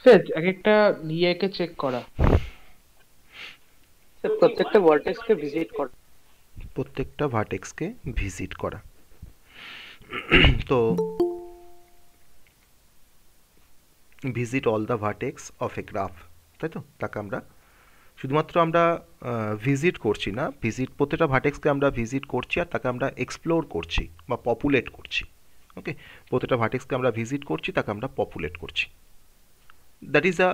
Sir এক একটা ইয়েকে check করা। স্যার প্রত্যেকটা ভার্টেক্সকে ভিজিট করা। প্রত্যেকটা ভার্টেক্সকে ভিজিট করা। তো visit all the vertex of A graph, তাই তো? তাকে আমরা শুধুমাত্র আমরা ভিজিট করছি না, ভিজিট প্রত্যেকটা ভার্টেক্সকে আমরা ভিজিট করছি আর তাকে আমরা এক্সপ্লোর করছি বা পপুলেট করছি। ওকে, প্রত্যেকটা ভার্টেক্সকে আমরা ভিজিট করছি, তাকে আমরা পপুলেট করছি। That is a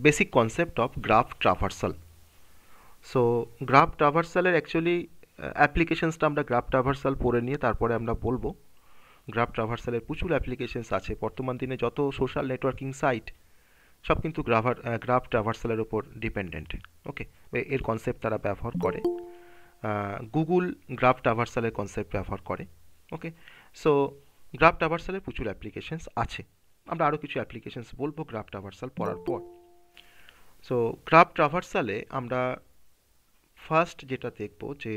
basic concept of graph traversal. So graph ট্রাভার্সালের অ্যাকচুয়ালি অ্যাপ্লিকেশনসটা আমরা গ্রাফ ট্রাভার্সাল পড়ে নিয়ে তারপরে আমরা বলবো। গ্রাফ ট্রাভার্সালের প্রচুর অ্যাপ্লিকেশনস আছে। বর্তমান দিনে যত সোশ্যাল নেটওয়ার্কিং সাইট সব কিন্তু গ্রাফ ট্রাভার্সালের উপর ডিপেন্ডেন্ট। ওকে, এর কনসেপ্ট তারা ব্যবহার করে। গুগল গ্রাফ ট্রাভার্সালের কনসেপ্ট ব্যবহার করে। ওকে, সো গ্রাফ ট্রাভার্সালের প্রচুর অ্যাপ্লিকেশনস আছে। আমরা আরও কিছু অ্যাপ্লিকেশনস বলবো গ্রাফ ট্রাভার্সাল পড়ার পর। সো গ্রাফ ট্রাভার্সালে আমরা ফার্স্ট যেটা দেখব যে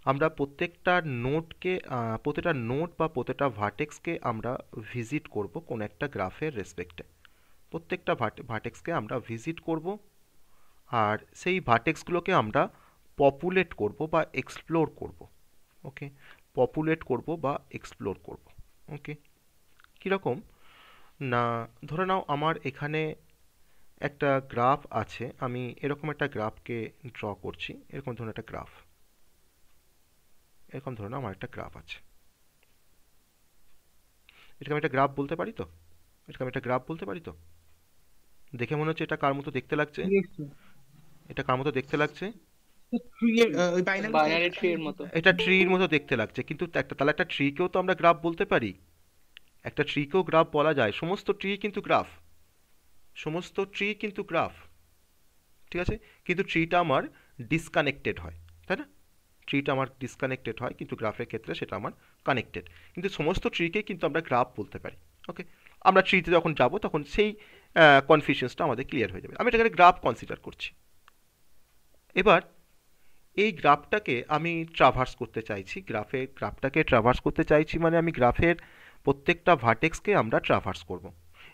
আমরা প্রত্যেকটা নোড বা প্রত্যেকটা ভার্টেক্সকে আমরা ভিজিট করব কোন একটা গ্রাফের রেসপেক্টে। প্রত্যেকটা ভার্টেক্সকে আমরা ভিজিট করব আর সেই ভার্টেক্সগুলোকে আমরা পপুলেট করব বা এক্সপ্লোর করব। ওকে, পপুলেট করব বা এক্সপ্লোর করব। ওকে, কীরকম না, ধরে নাও আমার এখানে একটা গ্রাফ আছে, আমি এরকম একটা গ্রাফকে ড্র করছি। এরকম ধরুন একটা গ্রাফ, এরকম ধরুন আমার একটা গ্রাফ আছে। এটাকে আমি একটা গ্রাফ বলতে পারি তো? এটাকে আমি একটা গ্রাফ বলতে পারি তো? দেখে মনে হচ্ছে এটা কার মতো দেখতে লাগছে? এটা কার মতো দেখতে লাগছে? ওই বাইনারি বাইনারি ট্রি এর মতো। এটা ট্রির মতো দেখতে লাগছে, কিন্তু তাহলে একটা ট্রিকেও তো আমরা গ্রাফ বলতে পারি। একটা ট্রিকেও গ্রাফ বলা যায়। সমস্ত ট্রি কিন্তু গ্রাফ, সমস্ত ট্রি কিন্তু গ্রাফ, ঠিক আছে? কিন্তু ট্রিটা আমার ডিসকানেক্টেড হয়, তাই না? ট্রিটা আমার ডিসকানেক্টেড হয়, কিন্তু গ্রাফের ক্ষেত্রে সেটা আমার কানেক্টেড। কিন্তু সমস্ত ট্রিকেই কিন্তু আমরা গ্রাফ বলতে পারি। ওকে, আমরা ট্রিতে যখন যাব তখন সেই কনফিউশনসটা আমাদের ক্লিয়ার হয়ে যাবে। আমি এটাকে গ্রাফ কনসিডার করছি। এবার এই গ্রাফটাকে আমি ট্রাভার্স করতে চাইছি। গ্রাফটাকে ট্রাভার্স করতে চাইছি মানে আমি গ্রাফের প্রত্যেকটা ভার্টেক্সকে আমরা ট্রাভার্স করব।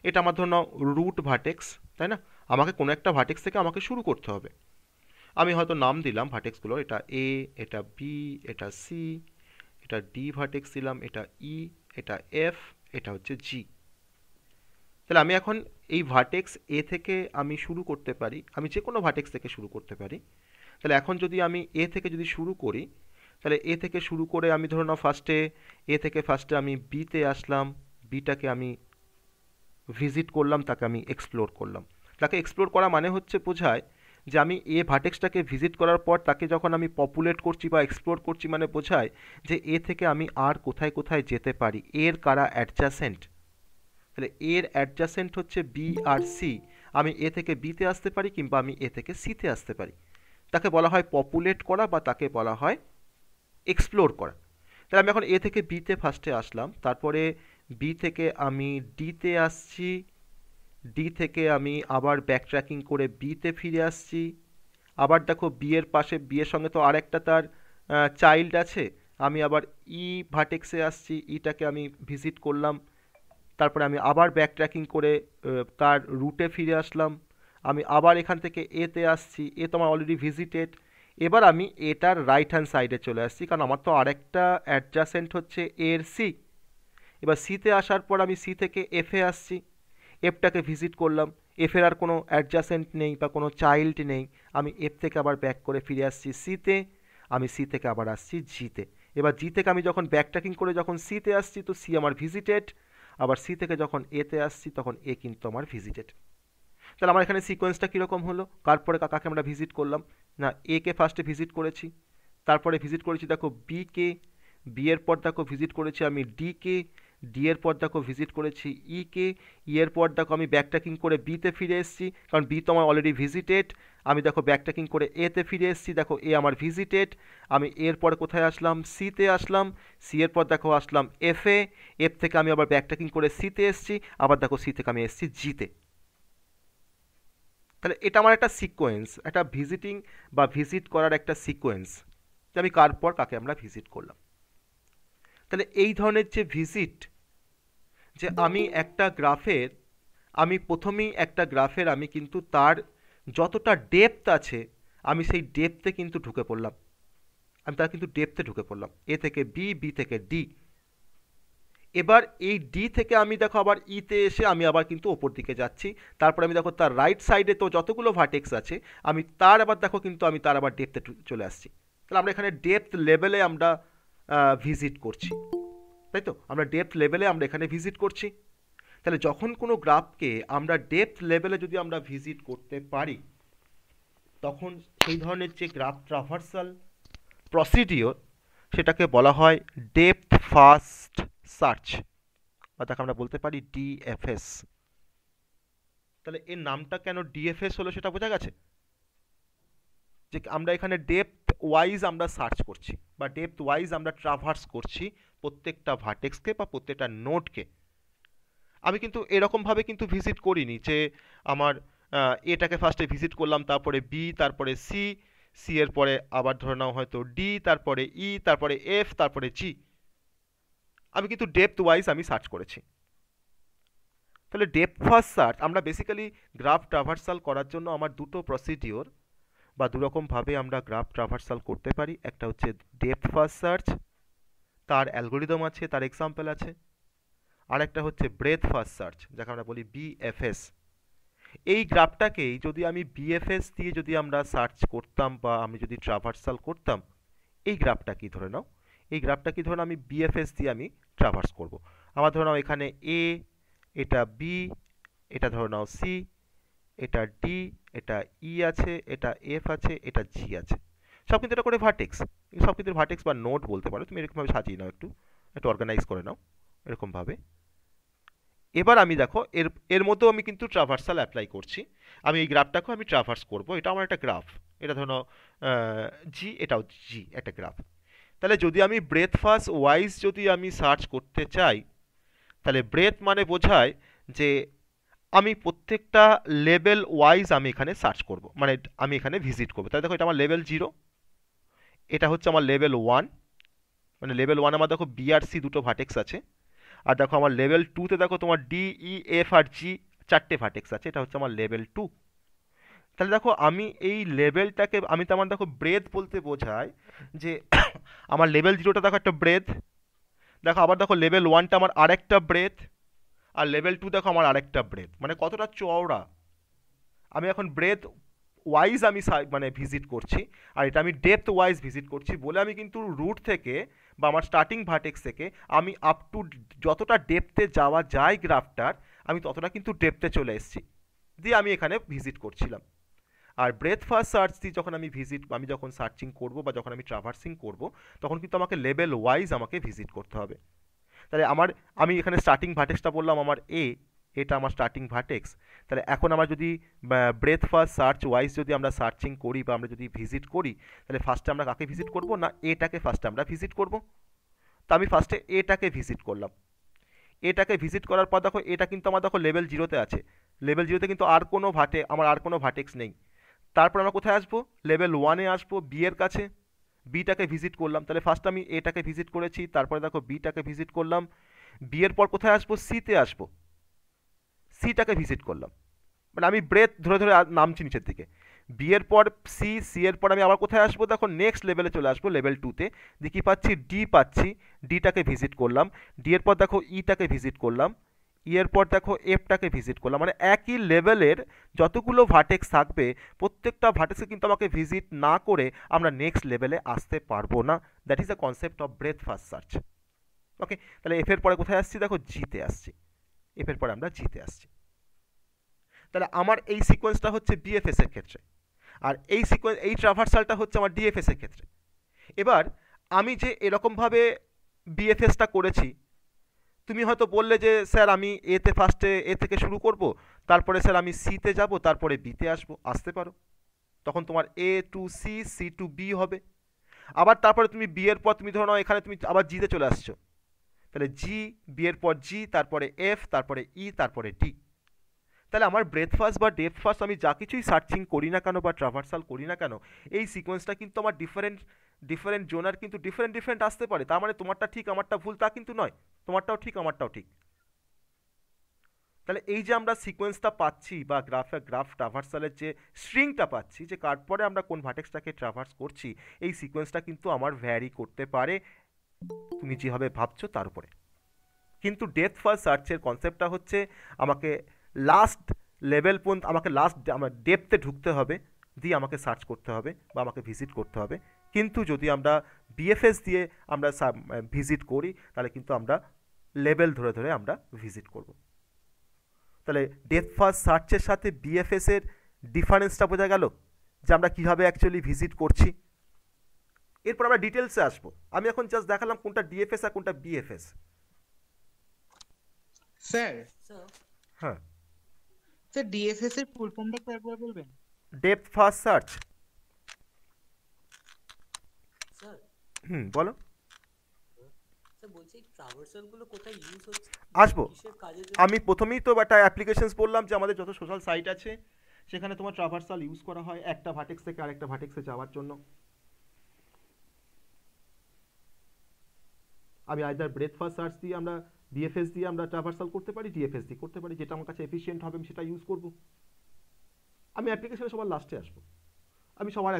এটা আমার ধরুন রুট ভার্টেক্স, তাই না? আমাকে কোনো একটা ভার্টেক্স থেকে আমাকে শুরু করতে হবে। আমি হয়তো নাম দিলাম ভার্টেক্সগুলো, এটা এ, এটা বি, এটা সি, এটা ডি ভার্টেক্স দিলাম, এটা ই, এটা এফ, এটা হচ্ছে জি। তাহলে আমি এখন এই ভার্টেক্স এ থেকে আমি শুরু করতে পারি, আমি যে কোনো ভার্টেক্স থেকে শুরু করতে পারি। তাহলে এখন যদি আমি এ থেকে যদি শুরু করি, তাহলে এ থেকে শুরু করে আমি ধরুন ফার্স্টে আমি বিতে আসলাম। বিটাকে আমি ভিজিট করলাম, তাকে আমি এক্সপ্লোর করলাম। তাকে এক্সপ্লোর করা মানে হচ্ছে বোঝায় যে আমি এ ভার্টেক্সটাকে ভিজিট করার পর তাকে যখন আমি পপুলেট করছি বা এক্সপ্লোর করছি, মানে বোঝায় যে এ থেকে আমি আর কোথায় কোথায় যেতে পারি, এর কারা অ্যাডজাসেন্ট। তাহলে এর অ্যাডজাসেন্ট হচ্ছে বি আর সি। আমি এ থেকে বিতে আসতে পারি কিংবা আমি এ থেকে সিতে আসতে পারি। তাকে বলা হয় পপুলেট করা বা তাকে বলা হয় এক্সপ্লোর করা। তাহলে আমি এখন এ থেকে বিতে ফার্স্টে আসলাম, তারপরে বি থেকে আমি ডিতে আসছি, ডি থেকে আমি আবার ব্যাক ট্র্যাকিং করে বিতে ফিরে আসছি। আবার দেখো বি এর সঙ্গে তো আরেকটা তার চাইল্ড আছে। আমি আবার ই ভার্টেক্সে আসছি, ইটাকে আমি ভিজিট করলাম। তারপরে আমি আবার ব্যাক ট্র্যাকিং করে তার রুটে ফিরে আসলাম। আমি আবার এখান থেকে এতে আসছি, এ তো আমার অলরেডি ভিজিটেড। এবার আমি এটার রাইট হ্যান্ড সাইডে চলে আসছি, কারণ আমার তো আরেকটা অ্যাডজাসেন্ট হচ্ছে এর সি। এবার সিতে আসার পর আমি সি থেকে এফে আসছি, এফটাকে ভিজিট করলাম। এফের আর কোনো অ্যাডজাসেন্ট নেই বা কোনো চাইল্ড নেই। আমি এফ থেকে আবার ব্যাক করে ফিরে আসছি সিতে। আমি সি থেকে আবার আসছি জিতে। এবার জি থেকে আমি যখন ব্যাক ট্র্যাকিং করে যখন সিতে আসছি, তো সি আমার ভিজিটেড। আবার সি থেকে যখন এতে আসছি তখন এ কিন্তু আমার ভিজিটেড। তাহলে আমার এখানে সিকোয়েন্সটা কীরকম হলো? কারপরে কাকাকে আমরা ভিজিট করলাম না, এ কে ফার্স্টে ভিজিট করেছি, তারপরে ভিজিট করেছি দেখো বি কে, বি এর পর দেখো ভিজিট করেছি আমি ডি কে, ডি এর পর দেখো ভিজিট করেছি ই কে, ই এর পর দেখো আমি ব্যাকট্র্যাকিং করে বিতে ফিরে এসেছি, কারণ বি তো আমার অলরেডি ভিজিটেড। আমি দেখো ব্যাকট্র্যাকিং করে এতে ফিরে এসেছি, দেখো এ আমার ভিজিটেড। আমি এর পরে কোথায় আসলাম? সিতে আসলাম। সি এর পর দেখো আসলাম এফে, এফ থেকে আমি আবার ব্যাকট্র্যাকিং করে সিতে এসেছি, আবার দেখো সি থেকে আমি এসেছি জিতে। তাহলে এটা আমার একটা সিকোয়েন্স, একটা ভিজিটিং বা ভিজিট করার একটা সিকোয়েন্স, যে আমি কার পর কাকে আমরা ভিজিট করলাম। তাহলে এই ধরনের যে ভিজিট, যে আমি একটা গ্রাফের আমি প্রথমেই একটা গ্রাফের আমি কিন্তু তার যতটা ডেপথ আছে আমি সেই ডেপথে কিন্তু ঢুকে পড়লাম, আমি তার কিন্তু ডেপথে ঢুকে পড়লাম, এ থেকে বি, বি থেকে ডি। এবার এই ডি থেকে আমি দেখো আবার ইতে এসে আমি আবার কিন্তু ওপর দিকে যাচ্ছি, তারপর আমি দেখো তার রাইট সাইডে তো যতগুলো ভার্টেক্স আছে আমি তার আবার দেখো কিন্তু আমি তার আবার ডেপথে চলে আসছি। তাহলে আমরা এখানে ডেপথ লেভেলে আমরা ভিজিট করছি, তাই তো? আমরা ডেপথ লেভেলে আমরা এখানে ভিজিট করছি। তাহলে যখন কোনো গ্রাফকে আমরা ডেপথ লেভেলে যদি আমরা ভিজিট করতে পারি তখন সেই ধরনের যে গ্রাফ ট্রাভার্সাল প্রসিডিওর সেটাকে বলা হয় ডেপথ ফার্স্ট সার্চ, অর্থাৎ আমরা বলতে পারি ডিএফএস। তাহলে এর নামটা কেন ডিএফএস হলো সেটা বোঝা গেছে, যে আমরা এখানে ডেপথ ওয়াইজ আমরা সার্চ করছি বা ডেপথ ওয়াইজ আমরা ট্রাভার্স করছি প্রত্যেকটা ভার্টেক্সকে বা প্রত্যেকটা নোডকে। আমি কিন্তু এরকমভাবে কিন্তু ভিজিট করিনি যে আমার এটাকে ফার্স্টে ভিজিট করলাম, তারপরে বি, তারপরে সি, সি এর পরে আবার ধরে নাও হয়তো ডি, তারপরে ই, তারপরে এফ, তারপরে জি। আমি কিন্তু ডেপথ ওয়াইজ আমি সার্চ করেছি। তাহলে ডেপথ ফার্স্ট সার্চ আমরা বেসিক্যালি গ্রাফ ট্রাভার্সাল করার জন্য আমার দুটো প্রসিডিওর বা দুরকমভাবে আমরা গ্রাফ ট্রাভার্সাল করতে পারি। একটা হচ্ছে ডেপথ ফার্স্ট সার্চ, তার অ্যালগোরিদম আছে, তার এক্সাম্পল আছে। আর একটা হচ্ছে ব্রেথ ফার্স্ট সার্চ, যাকে আমরা বলি বিএফএস। এই গ্রাফটাকেই যদি আমি বিএফএস দিয়ে যদি আমরা সার্চ করতাম বা আমি যদি ট্রাভার্সাল করতাম, এই গ্রাফটা কি ধরে নাও, এই গ্রাফটা কি ধরে নাও আমি বিএফএস দিয়ে আমি ট্রাভার্স করব। আমার ধরে নাও এখানে এ, এটা বি, এটা ধরে নাও সি, এটা ডি, এটা ই আছে, এটা এফ আছে, এটা জি আছে। সব কিন্তু এটা করে ভার্টেক্স, সব কিন্তু ভার্টেক্স বা নোড বলতে পারো তুমি। এরকমভাবে সাজিয়ে নাও, একটু একটু অর্গানাইজ করে নাও এরকমভাবে। এবার আমি দেখো এর এর মধ্যেও আমি কিন্তু ট্রাভার্সাল অ্যাপ্লাই করছি। আমি এই গ্রাফটাকেও আমি ট্রাভার্স করব, এটা আমার একটা গ্রাফ, এটা ধরো জি, এটাও জি, একটা গ্রাফ। তাহলে যদি আমি ব্রেথ ফার্স্ট ওয়াইজ যদি আমি সার্চ করতে চাই, তাহলে ব্রেথ মানে বোঝায় যে আমি প্রত্যেকটা লেভেল ওয়াইজ আমি এখানে সার্চ করব, মানে আমি এখানে ভিজিট করবো। তাহলে দেখো এটা আমার লেভেল 0, এটা হচ্ছে আমার লেভেল 1, মানে লেভেল 1 আমার দেখো বি আর সি দুটো ভার্টেক্স আছে। আর দেখো আমার লেভেল 2তে দেখো তোমার ডি, ই, এফ আর জি চারটে ভার্টেক্স আছে, এটা হচ্ছে আমার লেভেল 2। তাহলে দেখো আমি এই লেভেলটাকে আমি তো আমার দেখো ব্রেথ বলতে বোঝায় যে আমার লেভেল 0টা দেখো একটা ব্রেথ, দেখো আবার দেখো লেভেল 1টা আমার আরেকটা ব্রেথ, আর লেভেল 2 দেখো আমার আরেকটা ব্রেথ, মানে কতটা চওড়া। আমি এখন ব্রেথ ওয়াইজ আমি মানে ভিজিট করছি, আর এটা আমি ডেপথ ওয়াইজ ভিজিট করছি বলে আমি কিন্তু রুট থেকে বা আমার স্টার্টিং ভার্টেক্স থেকে আমি আপ টু যতটা ডেপথে যাওয়া যায় গ্রাফটার আমি ততটা কিন্তু ডেপথে চলে এসেছি, দিয়ে আমি এখানে ভিজিট করছিলাম। আর ব্রেথ ফার্স্ট সার্চ দিয়ে যখন আমি যখন সার্চিং করব বা যখন আমি ট্রাভার্সিং করব তখন কিন্তু আমাকে লেভেল ওয়াইজ আমাকে ভিজিট করতে হবে। তাহলে আমি এখানে স্টার্টিং ভার্টেক্সটা বললাম আমার এটা আমার স্টার্টিং ভার্টেক্স। তাহলে এখন আমার যদি ব্রেথ ফার্স্ট সার্চ ওয়াইজ যদি আমরা সার্চিং করি বা আমরা যদি ভিজিট করি, তাহলে ফার্স্টে আমরা কাকে ভিজিট করব না, এটাকে ফার্স্টে আমরা ভিজিট করব। তো আমি ফার্স্টে এটাকে ভিজিট করলাম। এটাকে ভিজিট করার পর দেখো এটা কিন্তু আমার দেখো লেভেল 0তে আছে, লেভেল 0তে কিন্তু আমার আর কোনো ভার্টেক্স নেই। তারপর আমরা কোথায় আসবো, লেভেল 1-এ আসবো, বি এর কাছে, বিটাকে ভিজিট করলাম। তাহলে ফার্স্ট আমি এটাকে ভিজিট করেছি, তারপরে দেখো বিটাকে ভিজিট করলাম, বি এর পর কোথায় আসবো, সিতে আসবো, সিটাকে ভিজিট করলাম। মানে আমি ব্রেথ ধরে ধরে নামছি নিচের দিকে, বি এর পর সি, সি এর পর আমি আবার কোথায় আসবো, দেখো নেক্সট লেভেলে চলে আসবো, লেভেল 2তে। দিয়ে কি পাচ্ছি, ডি পাচ্ছি, ডিটাকে ভিজিট করলাম, ডি এর পর দেখো ইটাকে ভিজিট করলাম, ই এর পর দেখো এফটাকে ভিজিট করলাম। মানে একই লেভেলের যতগুলো ভার্টেক্স থাকবে প্রত্যেকটা ভার্টেক্সে কিন্তু আমাকে ভিজিট না করে আমরা নেক্সট লেভেলে আসতে পারবো না। That is the concept of breadth first search. Okay, তাহলে এফ এর পরে কোথায় আসছি, দেখো জিতে আসছি, এফ এর পরে আমরা জিতে আসছি। তাহলে আমার এই সিকোয়েন্সটা হচ্ছে বিএফএস এর ক্ষেত্রে, আর এই ট্রাভার্সালটা হচ্ছে আমার ডিএফএস এর ক্ষেত্রে। এবার আমি যে এরকমভাবে বিএফএসটা করেছি, তুমি হয়তো বললে যে স্যার আমি ফার্স্টে এ থেকে শুরু করব, তারপরে স্যার আমি সিতে যাব, তারপরে বিতে আসতে পারো। তখন তোমার A to C, C to B হবে। আবার তারপরে তুমি বি এর পর তুমি ধরো নাও এখানে তুমি আবার জিতে চলে আসছো, তাহলে জি, বি এর পর জি, তারপরে এফ, তারপরে ই, তারপরে ডি। তাহলে আমার ব্রেথ ফার্স্ট বা ডেপথ ফার্স্ট আমি যা কিছুই সার্চিং করি না কেন বা ট্রাভার্সাল করি না কেন, এই সিকোয়েন্সটা কিন্তু আমার ডিফারেন্ট জোনার কিন্তু ডিফারেন্ট আসতে পারে। তার মানে তোমারটা ঠিক আমারটা ভুল তা কিন্তু নয়, তোমারটাও ঠিক আমারটাও ঠিক। তাহলে এই যে আমরা সিকোয়েন্সটা পাচ্ছি বা গ্রাফ ট্রাভার্সালের যে স্ট্রিংটা পাচ্ছি, যে কার পরে আমরা কোন ভার্টেক্সটাকে ট্রাভার্স করছি, এই সিকোয়েন্সটা কিন্তু আমার ভ্যারি করতে পারে তুমি যেভাবে ভাবছো তার উপরে। কিন্তু ডেপথ ফার্স্ট সার্চের কনসেপ্টটা হচ্ছে আমাকে লাস্ট লেভেল পর্যন্ত, আমাকে লাস্ট আমার ডেপথে ঢুকতে হবে, দিয়ে আমাকে সার্চ করতে হবে বা আমাকে ভিজিট করতে হবে। কিন্তু যদি আমরা বিএফএস দিয়ে আমরা ভিজিট করি, তাহলে কিন্তু আমরা লেভেল ধরে ধরে আমরা ভিজিট করব। তাহলে ডেপথ ফার্স্ট সার্চের সাথে বিএফএস এর ডিফারেন্সটা বোঝা গেল, যে আমরা কীভাবে অ্যাকচুয়ালি ভিজিট করছি। এরপর আমরা ডিটেলসে আসবো। আমি এখন জাস্ট দেখালাম কোনটা ডিএফএস আর কোনটা বিএফএস। স্যার হ্যাঁ, স্যার ডিএফএস এর ফুল ফর্মটা একবার বলবেন? Depth first search. স্যার বলো। স্যার বলছি ট্রাভার্সাল গুলো কোথায় ইউজ হচ্ছে, আসবো। কিসের কাজে? আমি প্রথমেই তো একটা অ্যাপ্লিকেশনস বললাম যে আমাদের যত সোশ্যাল সাইট আছে সেখানে তোমার ট্রাভার্সাল ইউজ করা হয় একটা ভার্টেক্স থেকে আরেকটা ভার্টেক্সে যাওয়ার জন্য। আমি আইদার ব্রেথ ফার্স্ট সার্চ দিয়ে আমরা বিএফএস দিয়ে আমরা ট্রাভার্সাল করতে পারি, ডিএফএস দিয়ে করতে পারি, যেটা আমার কাছে এফিশিয়েন্ট হবে আমি সেটা ইউজ করব। আমি অ্যাপ্লিকেশনে সবার লাস্টে আসবো। আমি সবার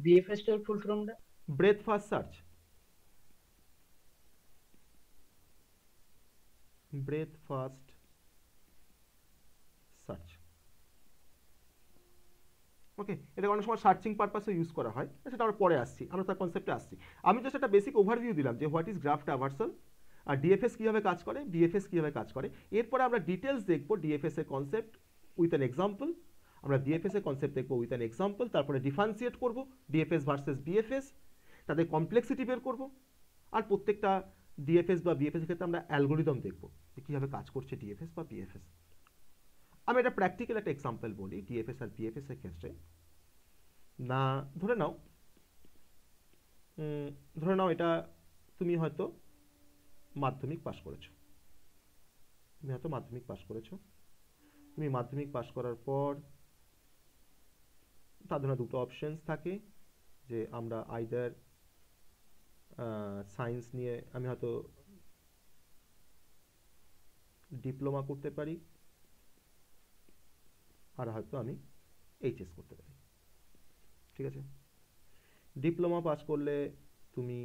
বিএফএস এর ফুল ফর্মটা breadth first search, breadth first search. Okay, এটা অনেক সময় সার্চিং পারপাসে ইউজ করা হয়, সেটা আমরা পরে আসছি, আমরা তার কনসেপ্টে আসছি। আমি জাস্ট একটা বেসিক ওভারভিউ দিলাম যে হোয়াট ইজ গ্রাফ ট্রাভার্সাল আর ডিএফএস কীভাবে কাজ করে, বিএফএস কীভাবে কাজ করে। এরপরে আমরা ডিটেলস দেখবো ডিএফএস এর কনসেপ্ট উইথ অ্যান এক্সাম্পল। আমরা ডিএফএস এর কনসেপ্ট দেখবো উইথ অ্যান এক্সাম্পল, তারপরে ডিফারেন্সিয়েট করবো ডিএফএস ভার্সেস বিএফএস, তাদের কমপ্লেক্সিটি বের করবো, আর প্রত্যেকটা ডিএফএস বা বিএফএস এর ক্ষেত্রে আমরা অ্যালগোরিদম দেখবো যে কীভাবে কাজ করছে ডিএফএস বা বিএফএস। আমি একটা প্র্যাকটিক্যাল একটা এক্সাম্পল বলি ডিএফএস আর বিএফএস এর ক্ষেত্রে। না, ধরে নাও এটা তুমি হয়তো মাধ্যমিক পাশ করেছো, তুমি মাধ্যমিক পাশ করার পর তার দুটো অপশনস থাকে, যে আমরা আইদার সায়েন্স নিয়ে আমি হয়তো ডিপ্লোমা করতে পারি, আর হয়তো আমি এইচএস করতে পারি। ঠিক আছে, ডিপ্লোমা পাস করলে তুমি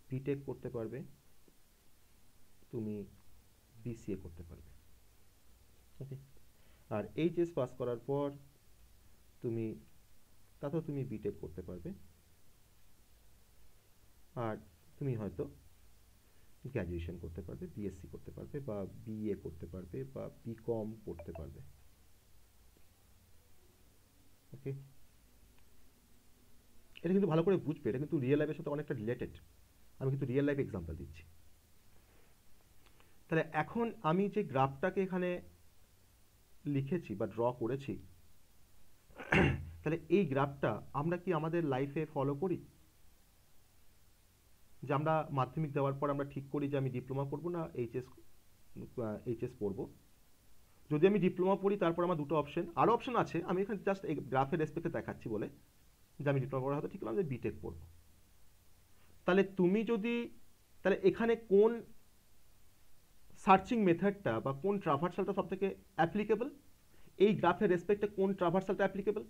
বিটেক করতে পারবে, তুমি বিসিএ করতে পারবে। ওকে, আর এইচএস পাস করার পর তুমি বিটেক করতে পারবে, আর তুমি হয়তো গ্র্যাজুয়েশন করতে পারবে, বিএসসি করতে পারবে, বা বিএ করতে পারবে, বা বিকম করতে পারবে। ওকে, এটা কিন্তু ভালো করে বুঝবে, এটা কিন্তু রিয়েল লাইফের সাথে অনেকটা রিলেটেড। আমি কিন্তু রিয়েল লাইফ এক্সাম্পল দিচ্ছি। তাহলে এখন আমি যে গ্রাফটাকে এখানে লিখেছি বা ড্র করেছি, তাহলে এই গ্রাফটা আমরা কি আমাদের লাইফে ফলো করি? যে আমরা মাধ্যমিক দেওয়ার পর আমরা ঠিক করি যে আমি ডিপ্লোমা করব না এইচএস পড়বো। যদি আমি ডিপ্লোমা পড়ি তারপর আমার দুটো অপশন, আরও অপশন আছে, আমি এখানে জাস্ট এই গ্রাফের রেসপেক্টে দেখাচ্ছি বলে যে আমি ডিপ্লোমা পড়া হয়তো ঠিক করলাম যে বিটেক পড়ব। তাহলে তাহলে এখানে কোন সার্চিং মেথডটা বা কোন ট্রাভার্সালটা সব থেকে অ্যাপ্লিকেবল? এই গ্রাফের রেসপেক্টে কোন ট্রাভার্সালটা অ্যাপ্লিকেবল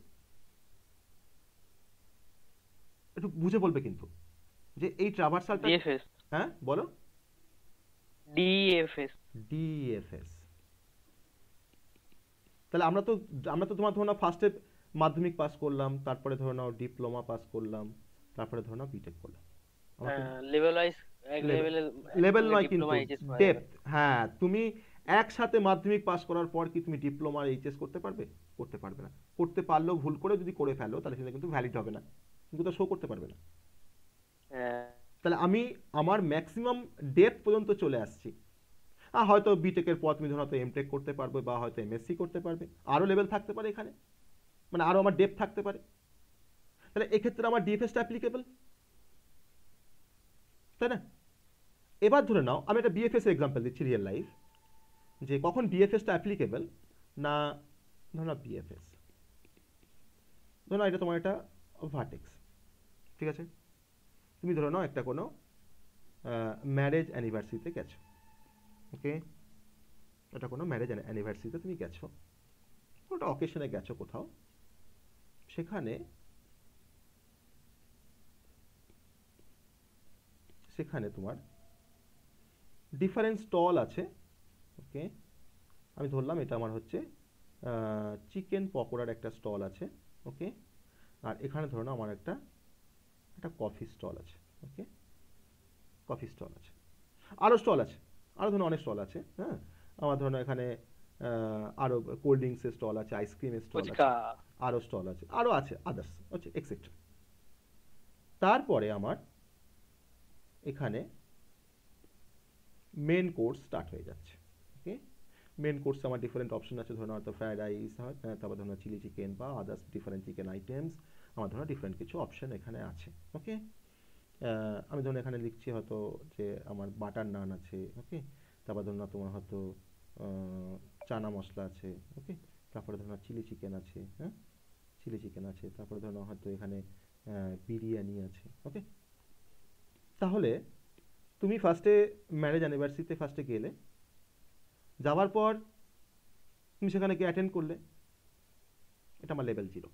একটু বুঝে বলবে কিন্তু, যে এই ট্রাভার্সালটা। ডিএফএস। হ্যাঁ বলো। ডিএফএস। তাহলে আমরা তো তোমার ধরো না ফার্স্টে মাধ্যমিক পাস করলাম, তারপরে ধরো নাও ডিপ্লোমা পাস করলাম, তারপরে ধরো নাও বিটেক করলাম। লেভেল ওয়াইজ লেভেল নয় কিন্তু ডেপথ। হ্যাঁ, তুমি একসাথে মাধ্যমিক পাস করার পর কি তুমি ডিপ্লোমা আর এইচএস করতে পারবে? করতে পারবে না। করতে পারলেও ভুল করে যদি করে ফেলো তাহলে সেটা কিন্তু ভ্যালিড হবে না, কিন্তু তো শো করতে পারবে না। তাহলে আমি আমার ম্যাক্সিমাম ডেপথ পর্যন্ত চলে আসছি। হয়তো বিটেকের পর তুমি ধরো হয়তো এমটেক করতে পারবে, বা হয়তো এমএসসি করতে পারবে, আরও লেভেল থাকতে পারে এখানে, মানে আরও আমার ডেপথ থাকতে পারে। তাহলে এক্ষেত্রে আমার ডিএফএসটা অ্যাপ্লিকেবল, তাই না? এবার ধরে নাও আমি একটা বিএফএস এর এক্সাম্পল দিচ্ছি রিয়েল লাইফ, যে কখন বিএফএসটা অ্যাপ্লিকেবল না। ধরো না বিএফএস, ধরো না এটা তোমার একটা ভার্টেক্স, ঠিক আছে? তুমি ধরে নাও একটা কোনো ম্যারেজ অ্যানিভার্সারিতে গেছো, ওকে? একটা কোনো ম্যারেজ অ্যানিভার্সারিতে তুমি গেছো, একটা অকেশনে গেছো কোথাও, সেখানে সেখানে তোমার ডিফারেন্ট স্টল আছে। ওকে, আমি ধরলাম এটা আমার হচ্ছে চিকেন পকোড়ার একটা স্টল আছে। ওকে, আর এখানে ধরুন আমার একটা কফি স্টল আছে। ওকে, কফি স্টল আছে, আরও স্টল আছে, আরও ধরুন অনেক স্টল আছে। হ্যাঁ, আমার ধরুন এখানে আরও কোল্ড ড্রিঙ্কসের স্টল আছে, আইসক্রিমের স্টল আছে, ফুচকা। আরও স্টল আছে, আরও আছে আদার্স, হচ্ছে এক্সেট্রা। তারপরে আমার এখানে মেন কোর্স স্টার্ট হয়ে যাচ্ছে। ওকে, মেন কোর্সে আমার ডিফারেন্ট অপশন আছে, ধরুন হয়তো ফ্রাইড রাইস হয়, তারপর ধরুন চিলি চিকেন বা আদার্স ডিফারেন্ট চিকেন আইটেমস, আমার ধরুন ডিফারেন্ট কিছু অপশন এখানে আছে। ওকে, আমি ধরুন এখানে লিখছি হয়তো যে আমার বাটার নান আছে। ওকে, তারপর ধরুন তোমার হয়তো চানা মশলা আছে। ওকে, তারপরে ধরুন চিলি চিকেন আছে। হ্যাঁ, চিলি চিকেন আছে, তারপরে ধরুন হয়তো এখানে বিরিয়ানি আছে। ওকে, তাহলে তুমি ফার্স্টে ম্যারেজ অ্যানিভার্সারিতে ফার্স্টে গেলে, যাওয়ার পর তুমি সেখানে গিয়ে অ্যাটেন্ড করলে, এটা আমার লেভেল 0।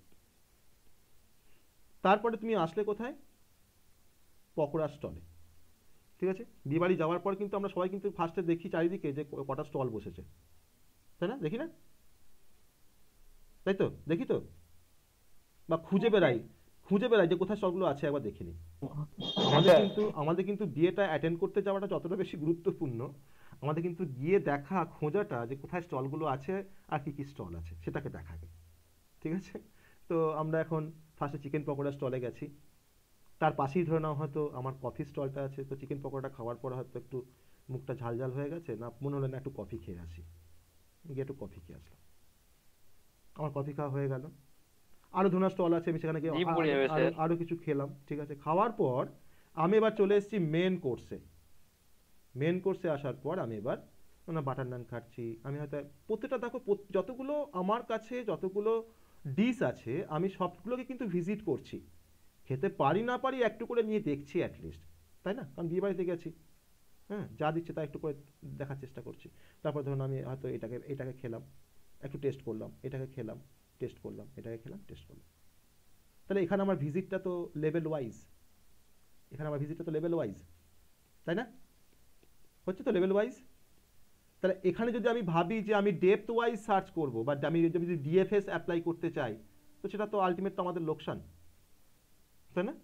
তারপরে তুমি আসলে কোথায়? পকোড়া স্টলে। ঠিক আছে, বিয়েবাড়ি যাওয়ার পর কিন্তু আমরা সবাই কিন্তু ফার্স্টে দেখি চারিদিকে যে কটা স্টল বসেছে, তাই না? দেখি না? তাই তো, দেখি তো, বা খুঁজে বেড়াই যে কোথায় স্টলগুলো আছে একবার দেখে নিই। আমাদের কিন্তু বিয়েটা অ্যাটেন্ড করতে যাওয়াটা যতটা বেশি গুরুত্বপূর্ণ, আমাদের কিন্তু গিয়ে দেখা খোঁজাটা যে কোথায় স্টলগুলো আছে আর কি কি স্টল আছে সেটাকে দেখাবে। ঠিক আছে, তো আমরা এখন ফার্স্টে চিকেন পকোড়া স্টলে গেছি, তার পাশেই ধরে নাও হয়তো আমার কফি স্টলটা আছে। তো চিকেন পকোড়াটা খাওয়ার পর হয়তো একটু মুখটা ঝাল ঝাল হয়ে গেছে, না মনে হলো না একটু কফি খেয়ে আসি, গিয়ে একটু কফি খেয়ে আসলাম, আমার কফি খাওয়া হয়ে গেল। আরও ধরুন স্টল আছে, আমি সেখানে গিয়ে আরও কিছু খেলাম। ঠিক আছে, খাওয়ার পর আমি এবার চলে এসেছি মেন কোর্সে। মেন কোর্সে আসার পর আমি এবার বাটার নান খাচ্ছি। আমি হয়তো প্রত্যেকটা দেখো, যতগুলো আমার কাছে যতগুলো ডিশ আছে আমি সবগুলোকে কিন্তু ভিজিট করছি, খেতে পারি না পারি একটু করে নিয়ে দেখছি অ্যাটলিস্ট, তাই না? কারণ বিয়ে বাড়িতে গেছি, হ্যাঁ, যা দিচ্ছে তা একটু করে দেখার চেষ্টা করছি। তারপর ধরুন আমি হয়তো এটাকে খেলাম, একটু টেস্ট করলাম, এটাকে খেলাম, টেস্ট করলাম, এটাকে খেলাম, টেস্ট করলাম। তাহলে এখানে আমার ভিজিটটা তো লেভেল ওয়াইজ, তাই না? হচ্ছে তো লেভেল ওয়াইজ। তাহলে এখানে যদি আমি ভাবি যে আমি ডেপথ ওয়াইজ সার্চ করব, বা আমি যদি ডিএফএস অ্যাপ্লাই করতে চাই, তো সেটা তো আলটিমেট তো আমাদের লোকসান, তাই না?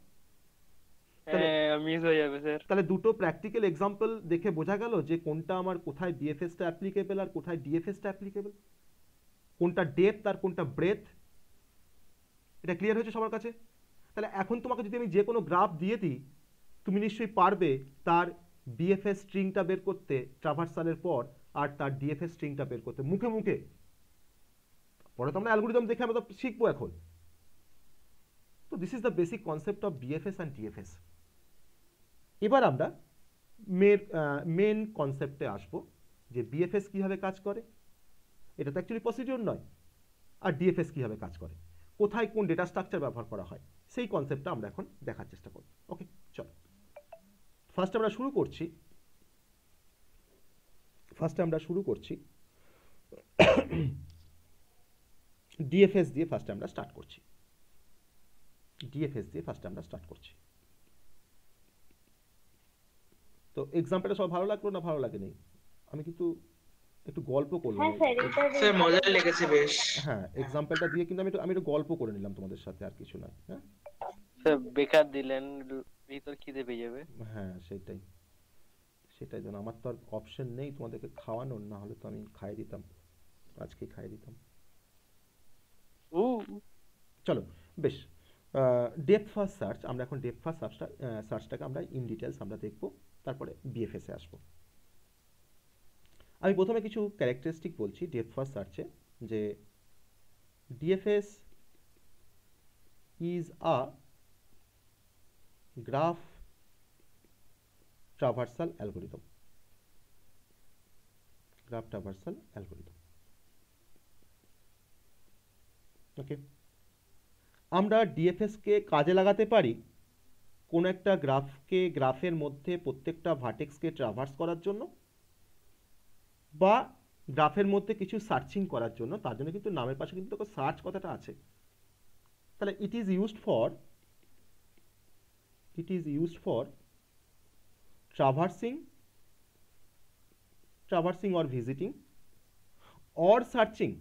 মিস হয়ে যাবে স্যার। তাহলে দুটো প্র্যাকটিক্যাল এক্সাম্পল দেখে বোঝা গেল যে কোনটা আমার কোথায় বিএফএসটা অ্যাপ্লিকেবল আর কোথায় ডিএফএসটা অ্যাপ্লিকেবল, কোনটা ডেপথ আর কোনটা ব্রেথ। এটা ক্লিয়ার হয়েছে সবার কাছে? তাহলে এখন তোমাকে যদি আমি যে কোনো গ্রাফ দিয়ে দিই, তুমি নিশ্চয়ই পারবে তার বিএফএস স্ট্রিংটা বের করতে ট্রাভার্সালের পর, আর তার ডিএফএস স্ট্রিংটা বের করতে মুখে মুখে। পরে তো আমরা অ্যালগরিদম দেখে আমরা তো শিখবো এখন। তো this is the basic concept of BFS and DFS. এবার আমরা মেন কনসেপ্টে আসবো যে বিএফএস কিভাবে কাজ করে, এটা তো অ্যাকচুয়ালি প্রসিডিউর নয়, আর ডিএফএস কিভাবে কাজ করে, কোথায় কোন ডেটা স্ট্রাকচার ব্যবহার করা হয়, সেই কনসেপ্টটা আমরা এখন দেখার চেষ্টা করব। ওকে, চলো ফার্স্ট আমরা শুরু করছি ডিএফএস দিয়ে। ফার্স্টে আমরা স্টার্ট করছি। তো এক্সাম্পলটা সব ভালো লাগলো না ভালো লাগেনি? আমি কিন্তু একটু গল্প করলাম। স্যার মজা লেগেছে বেশ। হ্যাঁ, এক্সাম্পলটা দিয়ে কিন্তু আমি একটু গল্প করে নিলাম তোমাদের সাথে, আর কিছু নয়। হ্যাঁ স্যার বেকার দিলেন, ভিতর খিদে পেয়ে যাবে। হ্যাঁ, সেটাই যেন, আমার তো আর অপশন নেই তোমাদেরকে খাওয়ানোর, না হলে তো আমি খাইয়ে দিতাম, আজকেই খাইয়ে দিতাম। চলো বেশ, ডেপথ ফার্স্ট সার্চ, আমরা এখন ডেপথ ফার্স্ট সার্চটাকে আমরা ইন ডিটেলস আমরা দেখব, তারপরে বিএফএসে আসবো। আমি প্রথমে কিছু ক্যারেক্টারিস্টিক বলছি ডেপথ ফার্স্ট সার্চে, যে DFS is a graph traversal algorithm. Okay, আমরা ডিএফএসকে কাজে লাগাতে পারি কোন একটা গ্রাফের মধ্যে প্রত্যেকটা ভার্টেক্সকে ট্রাভার্স করার জন্য, বা গ্রাফের মধ্যে কিছু সার্চিং করার জন্য, তার জন্য কিন্তু নামের পাশে কিন্তু সার্চ কথাটা আছে। তাহলে it is used for traversing or visiting or searching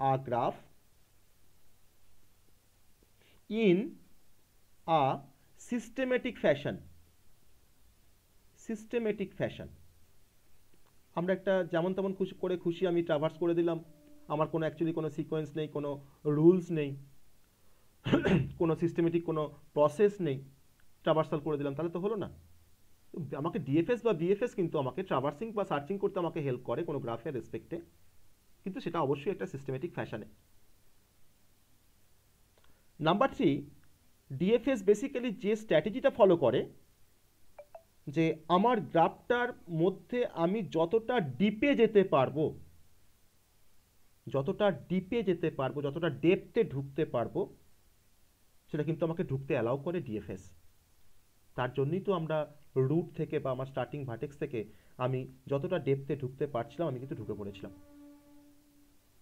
a graph in a systematic fashion. আমরা একটা যেমন তেমন খুশি আমি ট্রাভার্স করে দিলাম, আমার কোনো অ্যাকচুয়ালি কোনো সিকোয়েন্স নেই, কোনো রুলস নেই, কোনো সিস্টেমেটিক কোনো প্রসেস নেই, ট্রাভার্সাল করে দিলাম, তাহলে তো হলো না। আমাকে ডিএফএস বা বিএফএস কিন্তু আমাকে ট্রাভার্সিং বা সার্চিং করতে আমাকে হেল্প করে কোনো গ্রাফের রেসপেক্টে, কিন্তু সেটা অবশ্যই একটা সিস্টেমেটিক ফ্যাশনে। নাম্বার 3, ডিএফএস বেসিক্যালি যে স্ট্র্যাটেজিটা ফলো করে, যে আমার গ্রাফটার মধ্যে আমি যতটা ডিপে যেতে পারবো, যতটা ডেপথে ঢুকতে পারবো, সেটা কিন্তু আমাকে ঢুকতে অ্যালাউ করে ডিএফএস। তার জন্যই তো আমরা রুট থেকে বা আমার স্টার্টিং ভার্টেক্স থেকে আমি যতটা ডেপথে ঢুকতে পারছিলাম আমি কিন্তু ঢুকে পড়েছিলাম।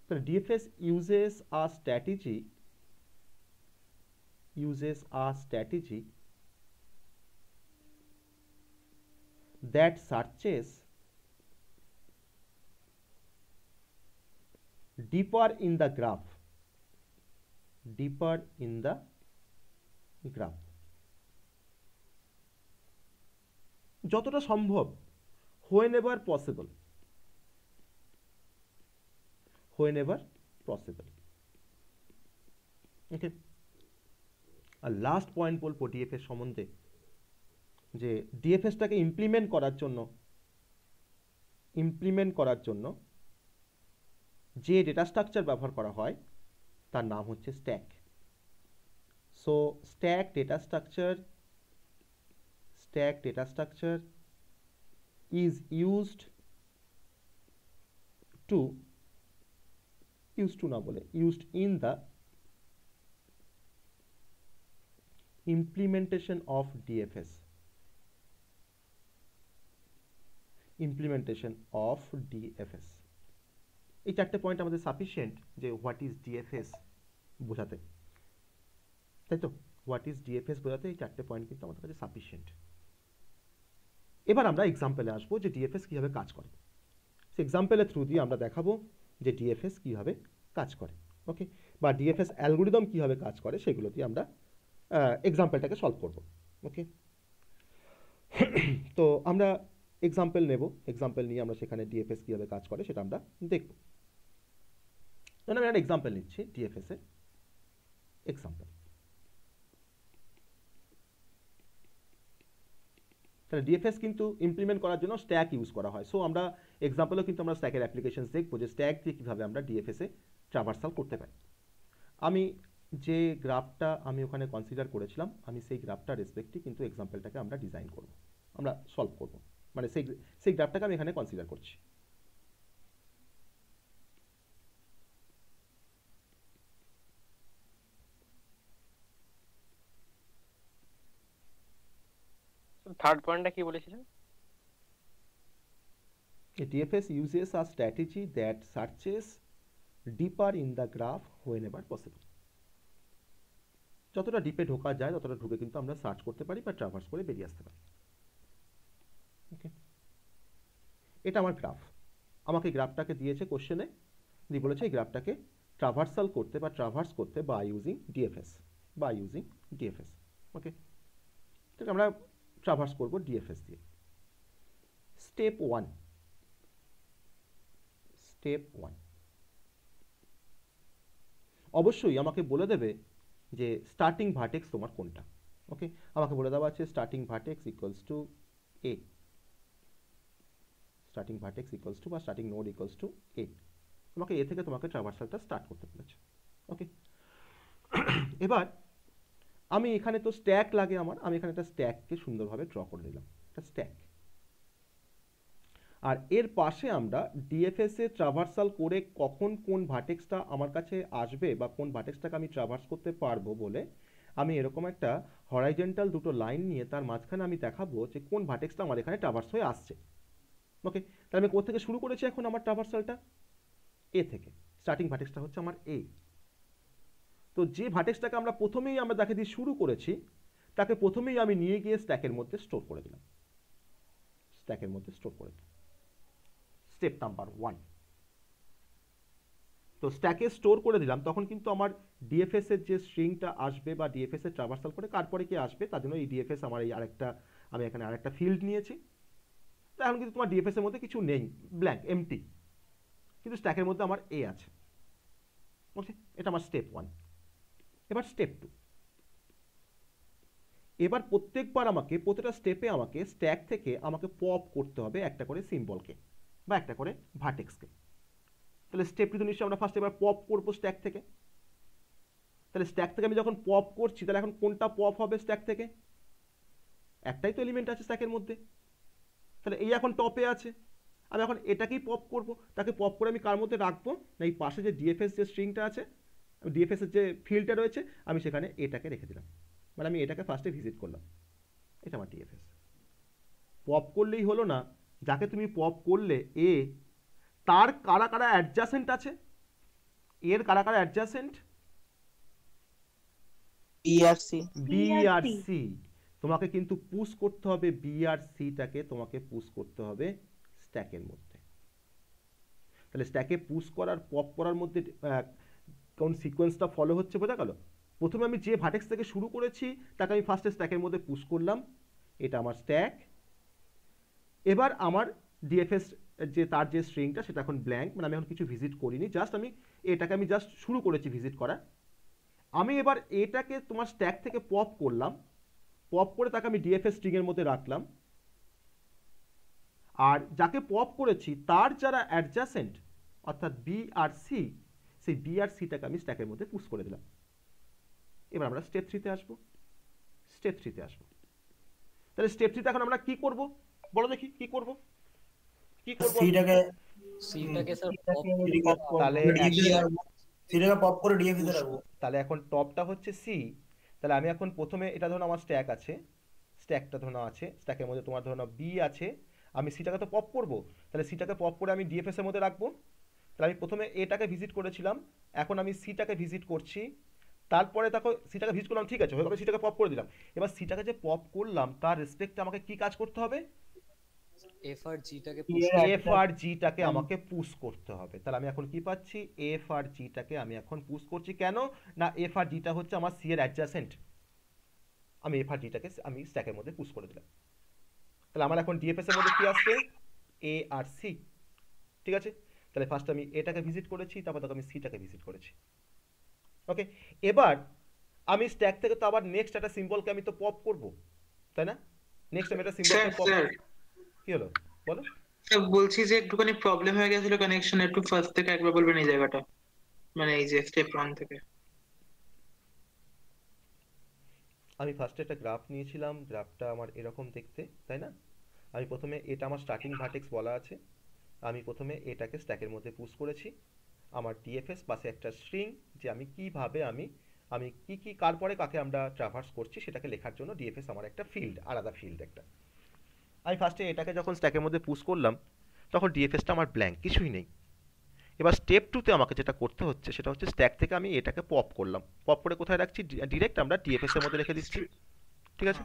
তাহলে DFS uses a strategy that searches deeper in the graph, যতটা সম্ভব, whenever possible, ওকে। আর লাস্ট পয়েন্ট বলবো ডিএফএস সম্বন্ধে, যে ডিএফএসটাকে ইমপ্লিমেন্ট করার জন্য যে ডেটা স্ট্রাকচার ব্যবহার করা হয় তার নাম হচ্ছে stack. So stack data structure is used in the implementation of DFS. এই চারটে পয়েন্ট আমাদের সাফিসিয়েন্ট যে হোয়াট ইজ ডিএফএস বোঝাতে, তাই তো? হোয়াট ইজ ডিএফএস বোঝাতে এই চারটে পয়েন্ট কিন্তু আমাদের কাছে সাফিসিয়েন্ট। এবার আমরা এক্সাম্পলে আসবো যে ডিএফএস কীভাবে কাজ করে। সে এক্সাম্পলের থ্রু দিয়ে আমরা দেখাবো যে ডিএফএস কীভাবে কাজ করে, ওকে, বা ডিএফএস অ্যালগোরিদম কীভাবে কাজ করে, সেগুলো দিয়ে আমরা এক্সাম্পলটাকে সলভ করব, ওকে। তো আমরা এক্সাম্পল নিয়ে আমরা সেখানে ডিএফএস কীভাবে কাজ করে সেটা আমরা দেখব। আমি একটা এক্সাম্পল নিচ্ছি, ডিএফএস এর এক্সাম্পল। তাহলে ডিএফএস কিন্তু ইমপ্লিমেন্ট করার জন্য স্ট্যাক ইউজ করা হয়। সো আমরা এক্সাম্পলেও কিন্তু আমরা স্ট্যাকের অ্যাপ্লিকেশনস দেখবো যে স্ট্যাক দিয়ে কীভাবে আমরা ডিএফএসে ট্রাভার্সাল করতে পারি। আমি যে গ্রাফটা আমি ওখানে কনসিডার করেছিলাম, আমি সেই গ্রাফটা রেসপেক্টে কিন্তু এক্সাম্পলটাকে আমরা ডিজাইন করব, আমরা সলভ করব, মানে সেই গ্রাফটাকে আমি এখানে কনসিডার করছি। থার্ড পয়েন্টটা কি বলেছিলেন? DFS uses a strategy that searches deeper in the graph whenever possible. যতটা ডিপে ঢোকা যায় ততটা ঢুকে কিন্তু আমরা সার্চ করতে পারি বা ট্রাভার্স করে বেরিয়ে আসতে পারি, ওকে। এটা আমার গ্রাফ, আমাকে গ্রাফটাকে দিয়েছে কোশ্চেনে, দিয়ে বলেছে এই গ্রাফটাকে ট্রাভার্সাল করতে বা ট্রাভার্স করতে বা ইউজিং ডিএফএস, ওকে। ঠিক আমরা ট্রাভার্স করব ডিএফএস দিয়ে। স্টেপ ওয়ান, অবশ্যই আমাকে বলে দেবে যে স্টার্টিং ভার্টেক্স তোমার কোনটা, ওকে। আমাকে বলে দেওয়া আছে starting vertex equals to A, starting vertex equals to বা স্টার্টিং নোড ইকুয়ালস টু এ। তোমাকে এ থেকে তোমাকে ট্রাভার্সালটা স্টার্ট করতে বলেছে, ওকে। এবার আমি এখানে তো স্ট্যাক লাগে আমার, আমি এখানে একটা স্ট্যাককে সুন্দরভাবে ড্র করে দিলাম, একটা স্ট্যাক। আর এর পাশে আমরা ডিএফএস এ ট্রাভার্সাল করে কখন কোন ভার্টেক্সটা আমার কাছে আসবে বা কোন ভার্টেক্সটাকে আমি ট্রাভার্স করতে পারবো বলে আমি এরকম একটা হরাইজন্টাল দুটো লাইন নিয়ে তার মাঝখানে আমি দেখাবো যে কোন ভার্টেক্সটা আমার এখানে ট্রাভার্স হয়ে আসছে। ওকে, তাহলে আমি কোথা থেকে শুরু করেছি এখন আমার ট্রাভার্সালটা? এ থেকে। স্টার্টিং ভার্টেক্সটা হচ্ছে আমার এ। তো যে ভার্টেক্সটাকে আমরা যাকে দিয়ে শুরু করেছি তাকে প্রথমেই আমি নিয়ে গিয়ে স্ট্যাকের মধ্যে স্টোর করে দিলাম। স্ট্যাকের মধ্যে স্টোর করে দিলাম। Step number 1। তো স্ট্যাকে স্টোর করে দিলাম, তখন কিন্তু আমার ডিএফএস এর যে স্ট্রিংটা আসবে বা ডিএফএস এর ট্রাভার্সাল করে কার কি আসবে তার জন্য এই ডিএফএস আমার এই আমি এখানে আরেকটা ফিল্ড নিয়েছি। তো এখন কিন্তু তোমার ডিএফএস এর মধ্যে কিছু নেই, ব্ল্যাঙ্ক, এমটি, কিন্তু স্ট্যাকের মধ্যে আমার এ আছে। ওকে, এটা আমার স্টেপ 1। এবার স্টেপ 2। এবার প্রতিটা স্টেপে আমাকে স্ট্যাক থেকে আমাকে পপ করতে হবে একটা করে সিম্বলকে বা একটা করে ভার্টেক্সকে। তাহলে স্টেপ 2 নিশ্চয়ই আমরা ফার্স্ট এবার পপ করবো স্ট্যাক থেকে। তাহলে স্ট্যাক থেকে আমি যখন পপ করছি তাহলে এখন কোনটা পপ হবে স্ট্যাক থেকে? একটাই তো এলিমেন্ট আছে স্ট্যাকের মধ্যে, তাহলে এই এখন টপে আছে। আমি এখন এটাকেই পপ করব। তাকে পপ করে আমি কার মধ্যে রাখবো? না এই পাশে যে ডিএফএস যে স্ট্রিংটা আছে, ডিএফএস এর যে ফিল্ডটা রয়েছে, আমি সেখানে এটাকে রেখে দিলাম। মানে আমি এটাকে ফার্স্টে ভিজিট করলাম। এটা আমার ডিএফএস। পপ করলেই হলো না, যাকে তুমি পপ করলে এ, তার কারা কারা অ্যাডজাসেন্ট আছে? এর কারা কারা অ্যাডজাসেন্ট? বিআরসি বি আর সি। তোমাকে কিন্তু পুশ করতে হবে বি আর সিটাকে, তোমাকে পুশ করতে হবে স্ট্যাকের মধ্যে। তাহলে স্ট্যাকে পুশ করার পপ করার মধ্যে কোন সিকোয়েন্সটা ফলো হচ্ছে বোঝা গেল? প্রথমে আমি যে ভার্টেক্স থেকে শুরু করেছি তাকে আমি ফার্স্টে স্ট্যাকের মধ্যে পুশ করলাম, এটা আমার স্ট্যাক। এবার আমার ডিএফএস তার যে স্ট্রিংটা সেটা এখন ব্ল্যাঙ্ক, মানে আমি এখন কিছু ভিজিট করিনি, এটাকে আমি জাস্ট শুরু করেছি ভিজিট করা। আমি এবার এটাকে তোমার স্ট্যাক থেকে পপ করলাম, পপ করে তাকে আমি ডিএফএস স্ট্রিংয়ের মধ্যে রাখলাম। আর যাকে পপ করেছি তার যারা অ্যাডজাসেন্ট অর্থাৎ বি আর সি, সেই বি আর সিটাকে আমি স্ট্যাকের মধ্যে পুশ করে দিলাম। এবার আমরা স্টেপ 3-তে আসবো। তাহলে স্টেপ 3-তে এখন আমরা কি করব বলো দেখি? কি করব? সিটাকে স্যার তাহলে এখন টপটা হচ্ছে সি। তাহলে আমি এখন প্রথমে এটা ধরুন আমার স্ট্যাকটা ধরুন আছে, স্ট্যাকের মধ্যে তোমার ধরুন বি আছে, আমি সিটাকে তো পপ করব। তাহলে সিটাকে পপ করে আমি ডিএফএস এর মধ্যে রাখবো। তাহলে আমি প্রথমে এটাকে ভিজিট করেছিলাম, এখন আমি সিটাকে ভিজিট করছি। তারপরে দেখো সিটাকে ভিজিট করলাম, ঠিক আছে, হয়ে গেল, সিটাকে পপ করে দিলাম। এবার সিটাকে যে পপ করলাম তার রেসপেক্টে আমাকে কি কাজ করতে হবে? এফ আর জিটাকে আমাকে পুশ করতে হবে। তাহলে আমি এখন কি পাচ্ছি? এফ আর জিটাকে আমি এখন পুশ করছি। কেন না? এফ আর জিটা হচ্ছে আমার সি এর অ্যাডজাসেন্ট। আমি এফ আর জিটাকে আমি স্ট্যাকের মধ্যে পুশ করে দিলাম। তাহলে আমার এখন ডিএফএস এর মধ্যে কি আসছে? এ আর সি। ঠিক আছে, তাহলে ফার্স্ট আমি এটাকে ভিজিট করেছি, তারপর আমি সিটাকে ভিজিট করেছি। ওকে, এবার আমি স্ট্যাক থেকে তো আবার নেক্সট একটা সিম্বলকে আমি তো পপ করব, তাই না? নেক্সট আমি একটা সিম্বলকে পপ, কি হলো বলো? বলছি যে একটুখানি প্রবলেম হয়ে গেছিল কানেকশন, একটু ফার্স্ট থেকে একবার বলবেন এই জায়গাটা, মানে এই যে স্টেপ 1 থেকে। আমি ফার্স্টে একটা গ্রাফ নিয়েছিলাম, গ্রাফটা আমার এরকম দেখতে, তাই না? আমি প্রথমে এটা আমার স্টার্টিং ভার্টেক্স বলা আছে, আমি প্রথমে এটাকে স্ট্যাকের মধ্যে পুশ করেছি। আমার ডিএফএস পাশে একটা স্ট্রিং, যে আমি কিভাবে আমি কি কার পরে কাকে আমরা ট্রাভার্স করছি সেটাকে লেখার জন্য ডিএফএস আমার একটা ফিল্ড, আলাদা ফিল্ড একটা। আমি ফার্স্টে এটাকে যখন স্ট্যাকের মধ্যে পুশ করলাম তখন ডিএফএসটা আমার ব্ল্যাঙ্ক, কিছুই নেই। এবার স্টেপ 2-তে আমাকে যেটা করতে হচ্ছে সেটা হচ্ছে স্ট্যাক থেকে আমি এটাকে পপ করলাম, পপ করে কোথায় রাখছি? ডিরেক্ট আমরা ডিএফএস এর মধ্যে রেখে দিচ্ছি। ঠিক আছে,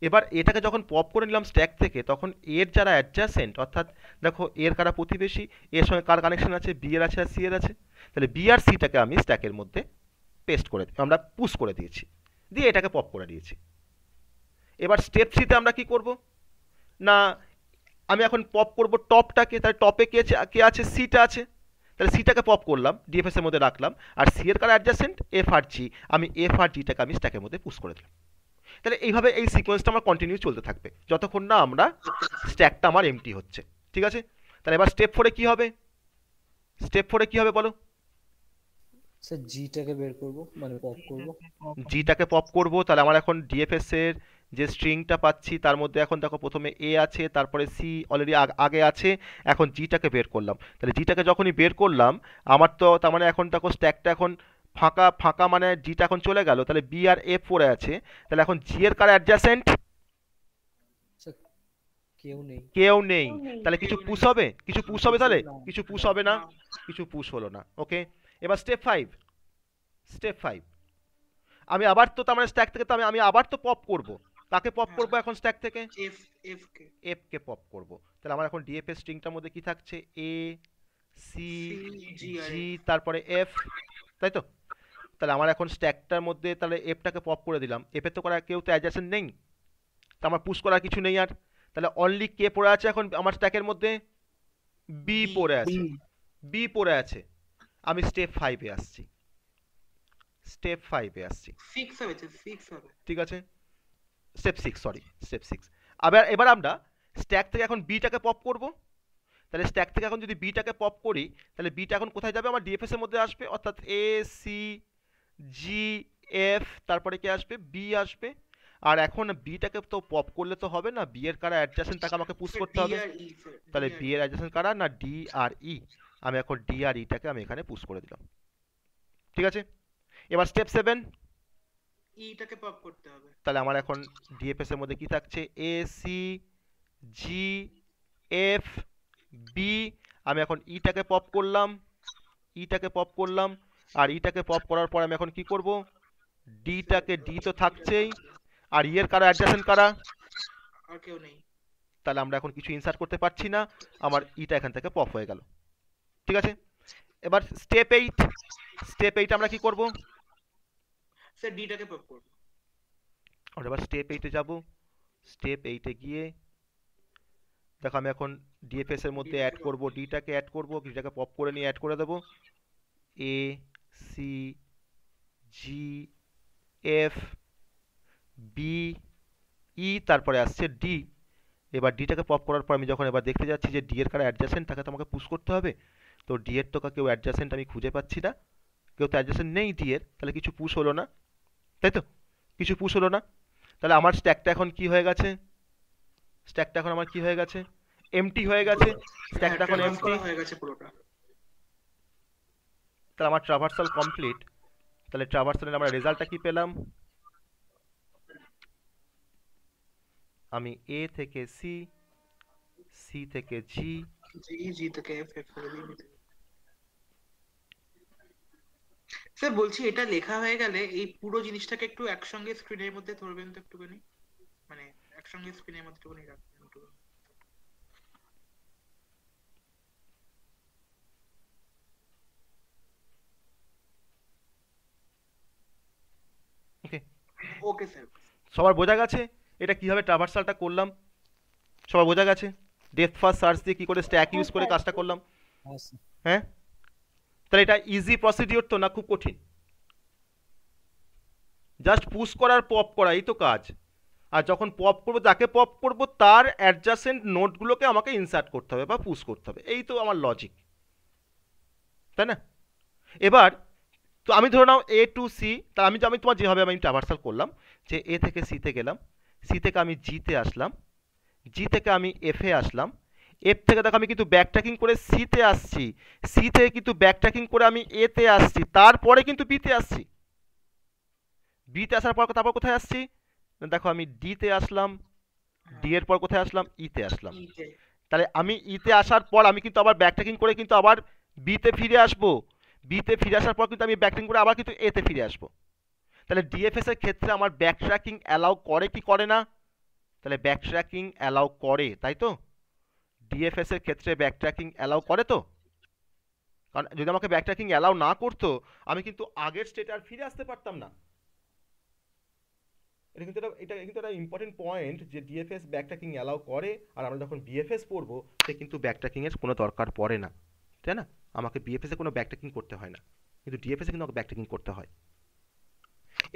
এবার এটাকে যখন পপ করে নিলাম স্ট্যাক থেকে, তখন এর যারা অ্যাডজাসেন্ট অর্থাৎ দেখো এর কারা প্রতিবেশী, এর সঙ্গে কার কানেকশন আছে? বি এর আছে আর সি এর আছে। তাহলে বি আর সিটাকে আমি স্ট্যাকের মধ্যে পেস্ট করে আমরা পুশ করে দিয়েছি, দিয়ে এটাকে পপ করে দিয়েছি। এবার স্টেপ 3-তে আমরা কি করব না, আমি এখন পপ করব টপটাকে। তাহলে টপে কে আছে? সিটা আছে। তাহলে সিটাকে পপ করলাম, ডিএফএস এর মধ্যে রাখলাম, আর সি এর কার অ্যাডজাসেন্ট? এফ আর জি। আমি এফ আর জিটাকে আমি স্ট্যাকের মধ্যে পুশ করে দিলাম। তাহলে এইভাবে এই সিকোয়েন্সটা আমার কন্টিনিউ চলতে থাকবে যতক্ষণ না আমরা স্ট্যাকটা আমার এমটি হচ্ছে। ঠিক আছে, তাহলে এবার স্টেপ 4-এ কি হবে? স্টেপ 4-এ কি হবে বলো? স্যার জিটাকে বের করব, মানে পপ করব। জিটাকে পপ করব। তাহলে আমার এখন ডিএফএস এর যে স্ট্রিংটা পাচ্ছি তার মধ্যে এখন দেখো প্রথমে এ আছে, তারপরে সি অলরেডি আগে আছে, এখন জিটাকে বের করলাম। তাহলে জিটাকে যখনই বের করলাম আমার তো তার মানে এখন দেখো স্ট্যাকটা এখন ফাঁকা ফাঁকা, মানে জিটা এখন চলে গেল। তাহলে বি আর এফ পড়ে আছে। তাহলে এখন জি এর কার অ্যাডজাসেন্ট? কেউ নেই। কেউ নেই, তাহলে কিছু কেউ নেই। পুশ হবে, কিছু পুশ হবে, তাহলে কিছু পুশ হবে না, না। কিছু পুশ হলো না। ওকে, এবার স্টেপ 5 আমি আবার তো তার মানে স্ট্যাক থেকে তো আমি আবার তো পপ করব। কাকে পপ করব এখন স্ট্যাক থেকে? এফ এফ কে এফ কে পপ করব। তাহলে আমার এখন ডিএফএস স্ট্রিংটার মধ্যে কি থাকছে? এ সি সি জি আর জি এফ। তারপরে এফ, তাই তো? তাহলে আমার এখন স্ট্যাকটার মধ্যে তাহলে এফটাকে পপ করে দিলাম, এফের তো করা কেউ তো অ্যাডজাসেন্ট নেই, তো আমার পুশ করার কিছু নেই আর। তাহলে অনলি কে পড়ে আছে এখন আমার স্ট্যাকের মধ্যে? বি বি পড়ে আছে, বি পড়ে আছে। আমি স্টেপ 5 এ আসছি, 6 হবে, 6 হবে। ঠিক আছে? স্টেপ 6 এবার আমরা স্ট্যাক থেকে এখন বিটাকে পপ করব। তাহলে স্ট্যাক থেকে এখন যদি বিটাকে পপ করি, তাহলে বিটা এখন কোথায় যাবে? আমার ডিএফএস এর মধ্যে আসবে, অর্থাৎ এ সি জি এফ, তারপরে কি আসবে? বি আসবে। আর এখন বিটাকে তো পপ করলে তো হবে না, বি এর কারা অ্যাডজাসেন্ট তাকে আমাকে পুশ স্যার করতে ডি হবে। আর ই স্যার, তাহলে ডি আর বি ই। এর অ্যাডজাসেন্ট কারা? না ডি আর ই। আমি এখন ডি আর ইটাকে আমি এখানে পুশ করে দিলাম, ঠিক আছে? এবার স্টেপ 7, ইটাকে পপ করতে হবে। তাহলে আমার এখন ডিএফএস এর মধ্যে কি থাকছে? A C G F B. আমি এখন ইটাকে পপ করলাম, আর ইটাকে পপ করার পর আমি এখন কি করব? ডিটাকে, ডি তো থাকছেই, আর ই এর কারা অ্যাডজাসেন্ট কারা? আর কেউ নেই। তাহলে আমরা এখন কিছু ইনসার্ট করতে পারছি না, আমার ইটা এখান থেকে পপ হয়ে গেল, ঠিক আছে? এবার স্টেপ 8 আমরা কি করব? স্যার ডিটাকে পপ করব। আমরা এবার স্টেপ 8 যাব। স্টেপ 8 গিয়ে দেখো আমি এখন ডিএফএস এর মধ্যে অ্যাড করব, ডিটাকে অ্যাড করব, ডিটাকে পপ করে নিয়ে অ্যাড করে দেবো। A C G F B E, তারপরে আসছে ডি। এবার ডিটাকে পপ করার পর আমি যখন এবার দেখতে যাচ্ছি যে ডি এর কারা অ্যাডজাসেন্ট, তাকে তো আমাকে পুশ করতে হবে। তো ডি এর তো কেউ অ্যাডজাসেন্ট আমি খুঁজে পাচ্ছি না, কেউ তো অ্যাডজাসেন্ট নেই ডি এর, তাহলে কিছু পুশ হলো না, তাই তো? কিছু পুশ হলো না। তাহলে আমার স্ট্যাকটা এখন কি হয়ে গেছে? স্ট্যাকটা এখন আমার কি হয়ে গেছে? এমটি হয়ে গেছে, স্ট্যাকটা এখন ট্রাভার্স এমটি। করা হয়ে গেছে পুরোটা। তাহলে আমার ট্রাভার্সাল কমপ্লিট। তাহলে ট্রাভার্সালের আমরা রেজাল্টটা কি পেলাম? আমি এ থেকে সি, সি থেকে জি, জি জি থেকে এফ, এফ থেকে বি। স্যার বলছি এটা লেখা হয়ে গেলে এই পুরো জিনিসটাকে একটু একসঙ্গে স্ক্রিনের মধ্যে ধরবেন তো একটুখানি, মানে একসঙ্গে স্ক্রিনের মধ্যে একটুখানি রাখবেন একটুখানি। ওকে? Okay sir. সবার বোঝা গেছে এটা কিভাবে ট্রাভার্সালটা করলাম? সবার বোঝা গেছে ডেপথ ফার্স্ট সার্চ দিয়ে কি করে স্ট্যাক ইউজ করে কাজটা করলাম? হ্যাঁ স্যার। হ্যাঁ, তাহলে এটা ইজি প্রসিডিওর তো, না খুব কঠিন? জাস্ট পুশ করার পপ করা, এই তো কাজ। আর যখন পপ করবো, যাকে পপ করবো তার অ্যাডজাসেন্ট নোটগুলোকে আমাকে ইনসার্ট করতে হবে বা পুশ করতে হবে, এই তো আমার লজিক, তাই না? এবার তো আমি ধরে নাও এ টু সি, তা আমি তোমার যেভাবে আমি ট্রাভার্সাল করলাম, যে এ থেকে সিতে গেলাম, সি থেকে আমি জিতে আসলাম, জি থেকে আমি এফে আসলাম, এফ থেকে দেখো আমি কিন্তু ব্যাকট্র্যাকিং করে সিতে আসছি, সি থেকে কিন্তু ব্যাকট্র্যাকিং করে আমি এতে আসছি, তারপরে কিন্তু বিতে আসছি। বিতে আসার পর তারপর কোথায় আসছি? দেখো আমি ডিতে আসলাম, ডি এর পর কোথায় আসলাম? ইতে আসলাম। ইতে। তাহলে আমি ইতে আসার পর আমি কিন্তু আবার ব্যাকট্র্যাকিং করে কিন্তু আবার বিতে ফিরে আসবো, বিতে ফিরে আসার পর কিন্তু আমি ব্যাকট্র্যাকিং করে আবার কিন্তু এতে ফিরে আসবো। তাহলে ডিএফএস এর ক্ষেত্রে আমার ব্যাকট্র্যাকিং অ্যালাউ করে কি করে না? তাহলে ব্যাকট্র্যাকিং অ্যালাউ করে, তাই তো? ডিএফএস এর ক্ষেত্রে ব্যাকট্র্যাকিং অ্যালাউ করে তো? কারণ যদি আমাকে ব্যাকট্র্যাকিং অ্যালাউ না করতো, আমি কিন্তু আগের স্টেটে আর ফিরে আসতে পারতাম না। এটা কিন্তু একটা ইম্পর্টেন্ট পয়েন্ট যে ডিএফএস ব্যাকট্র্যাকিং অ্যালাউ করে, আর আমরা যখন বিএফএস পড়বো সে কিন্তু ব্যাকট্র্যাকিং এর কোনো দরকার পড়ে না, তাই না? আমাকে বিএফএস এ কোনো ব্যাকট্র্যাকিং করতে হয় না, কিন্তু ডিএফএস এ কিন্তু আমাকে ব্যাকট্র্যাকিং করতে হয়।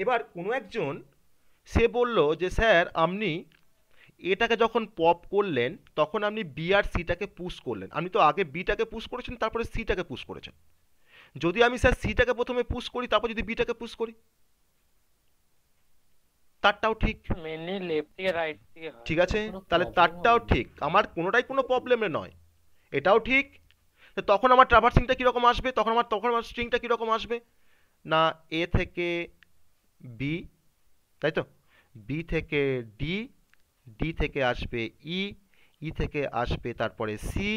এবার কোনো একজন সে বলল যে স্যার আপনি এটাকে যখন পপ করলেন তখন আপনি বি আর সিটাকে পুশ করলেন, আপনি তো আগে বিটাকে পুশ করেছেন তারপরে সিটাকে পুশ করেছেন। যদি আমি স্যার সিটাকে প্রথমে পুশ করি তারপর যদি বিটাকে পুশ করি, তারটাও ঠিক, মেনলি লেফট থেকে রাইট থেকে হয়। ঠিক আছে? কোনো তাহলে problem তারটাও হয়নি। ঠিক, আমার কোনোটাই কোনো প্রবলেমে নয়, এটাও ঠিক। তো তখন আমার ট্রাভার্সিংটা কীরকম আসবে? তখন আমার স্ট্রিংটা কীরকম আসবে? না এ থেকে বি, তাই তো? বি থেকে ডি, ডি থেকে আসবে ই, ই ই থেকে আসবে তারপরে সি,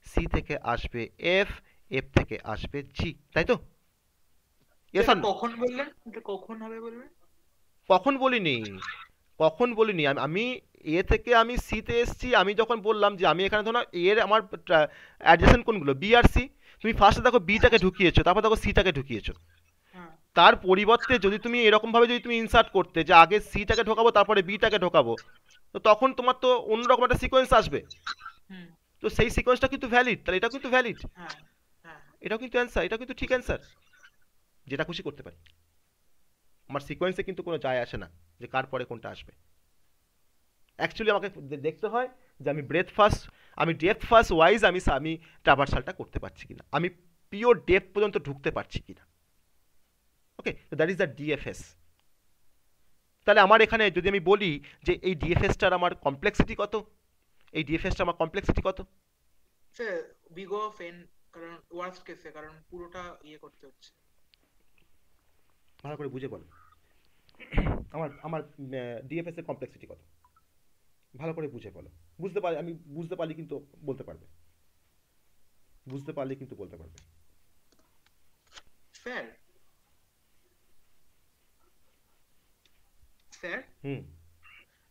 সি থেকে আসবে এফ, এফ থেকে আসবে জি, তাই তো? তো ইয়েস এটা অর নো? কখন বললেন, এটা কখন হবে বলবেন? কখন বলিনি, কখন বলিনি আমি এ থেকে আমি সিতে এসেছি। আমি যখন বললাম যে আমি এখানে ধরো না এর আমার অ্যাডজেসেন্ট কোনগুলো বি আর সি, তুমি ফার্স্টে দেখো বিটাকে ঢুকিয়েছো, তারপর দেখো সিটাকে ঢুকিয়েছো। হ্যাঁ। তার পরিবর্তে যদি তুমি এরকম ভাবে যদি তুমি ইনসার্ট করতে যে আগে সিটাকে ঢোকাবো তারপরে বিটাকে ঢোকাবো, তো তখন তোমার তো অন্যরকম একটা সিকোয়েন্স আসবে। হুম। তো সেই সিকোয়েন্সটা কিন্তু ভ্যালিড, তাহলে এটাও কিন্তু ভ্যালিড, হ্যাঁ হ্যাঁ। এটাও কিন্তু অ্যান্সার, এটাও কিন্তু ঠিক অ্যান্সার। যেটা খুশি করতে পারি, আমার সিকোয়েন্সে কিন্তু কোনো যায় আসে না যে কার পরে কোনটা আসবে। অ্যাকচুয়ালি আমাকে দেখতে হয় যে আমি ব্রেথ ফার্স্ট, আমি ডেপথ ফার্স্ট ওয়াইজ আমি ট্রাভার্সালটা করতে পারছি কিনা, আমি পিওর ডেপথ পর্যন্ত ঢুকতে পারছি কিনা। ওকে, দ্যাট ইজ দ্য ডিএফএস। তাহলে আমার এখানে যদি আমি বলি যে এই ডিএফএসটার আমার কমপ্লেক্সিটি কত, এই ডিএফএসটা আমার কমপ্লেক্সিটি কত? Sir we go of n, কারণ ওয়ার্স্ট কেসে, কারণ পুরোটা ইয়ে করতে হচ্ছে। ভালো করে বুঝে বলো, আমার আমার ডিএফএস এর কমপ্লেক্সিটি কত, ভালো করে বুঝে বলো। বুঝতে পারি, আমি বুঝতে পারলে কিন্তু বলতে পারবে, বুঝতে পারলে কিন্তু বলতে পারবে। Sir, sir hmm.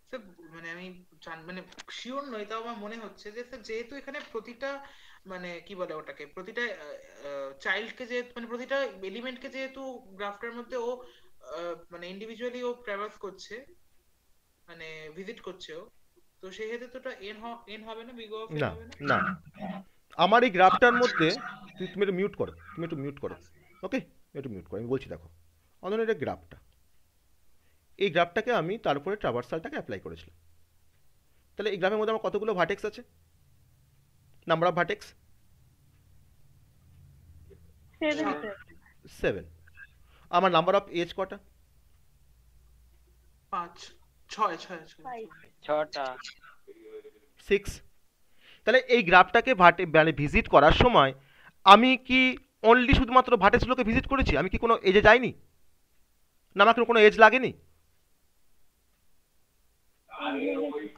স্যার মানে আমি মানে শিওর নই, তাও আমার মনে হচ্ছে যে স্যার যেহেতু এখানে প্রতিটা মানে কি বলে ওটাকে, প্রতিটা চাইল্ডকে যেহেতু মানে প্রতিটা এলিমেন্টকে যেহেতু গ্রাফটার মধ্যে ও মানে ইন্ডিভিজুয়ালি ও ট্রাভার্স করছে, মানে ভিজিট করছে ও, তো সেই ক্ষেত্রে তো ওটা এন হবে না, বিগ অফ এন না হবে না? না, আমার এই গ্রাফটার মধ্যে তুমি একটু মিউট করো, তুমি একটু মিউট করো। ওকে, একটু মিউট করো, আমি বলছি দেখো। অন্য এটা গ্রাফটা, এই গ্রাফটাকে আমি তার উপরে ট্রাভার্সালটাকে অ্যাপ্লাই করেছিলাম। তাহলে এই গ্রাফের মধ্যে আমার কতগুলো ভার্টেক্স আছে, নাম্বার অফ ভার্টেক্স? 7 সাত। স্যার। 7। আমার নাম্বার অফ এজ কটা? 5 6 6 5 6টা। 6। তাহলে এই গ্রাফটাকে মানে ভিজিট করার সময় আমি কি অনলি শুধুমাত্র ভার্টেক্সগুলোকে ভিজিট করেছি, আমি কি কোনো এজে যাইনি, না আমার কোনো এজ লাগেনি?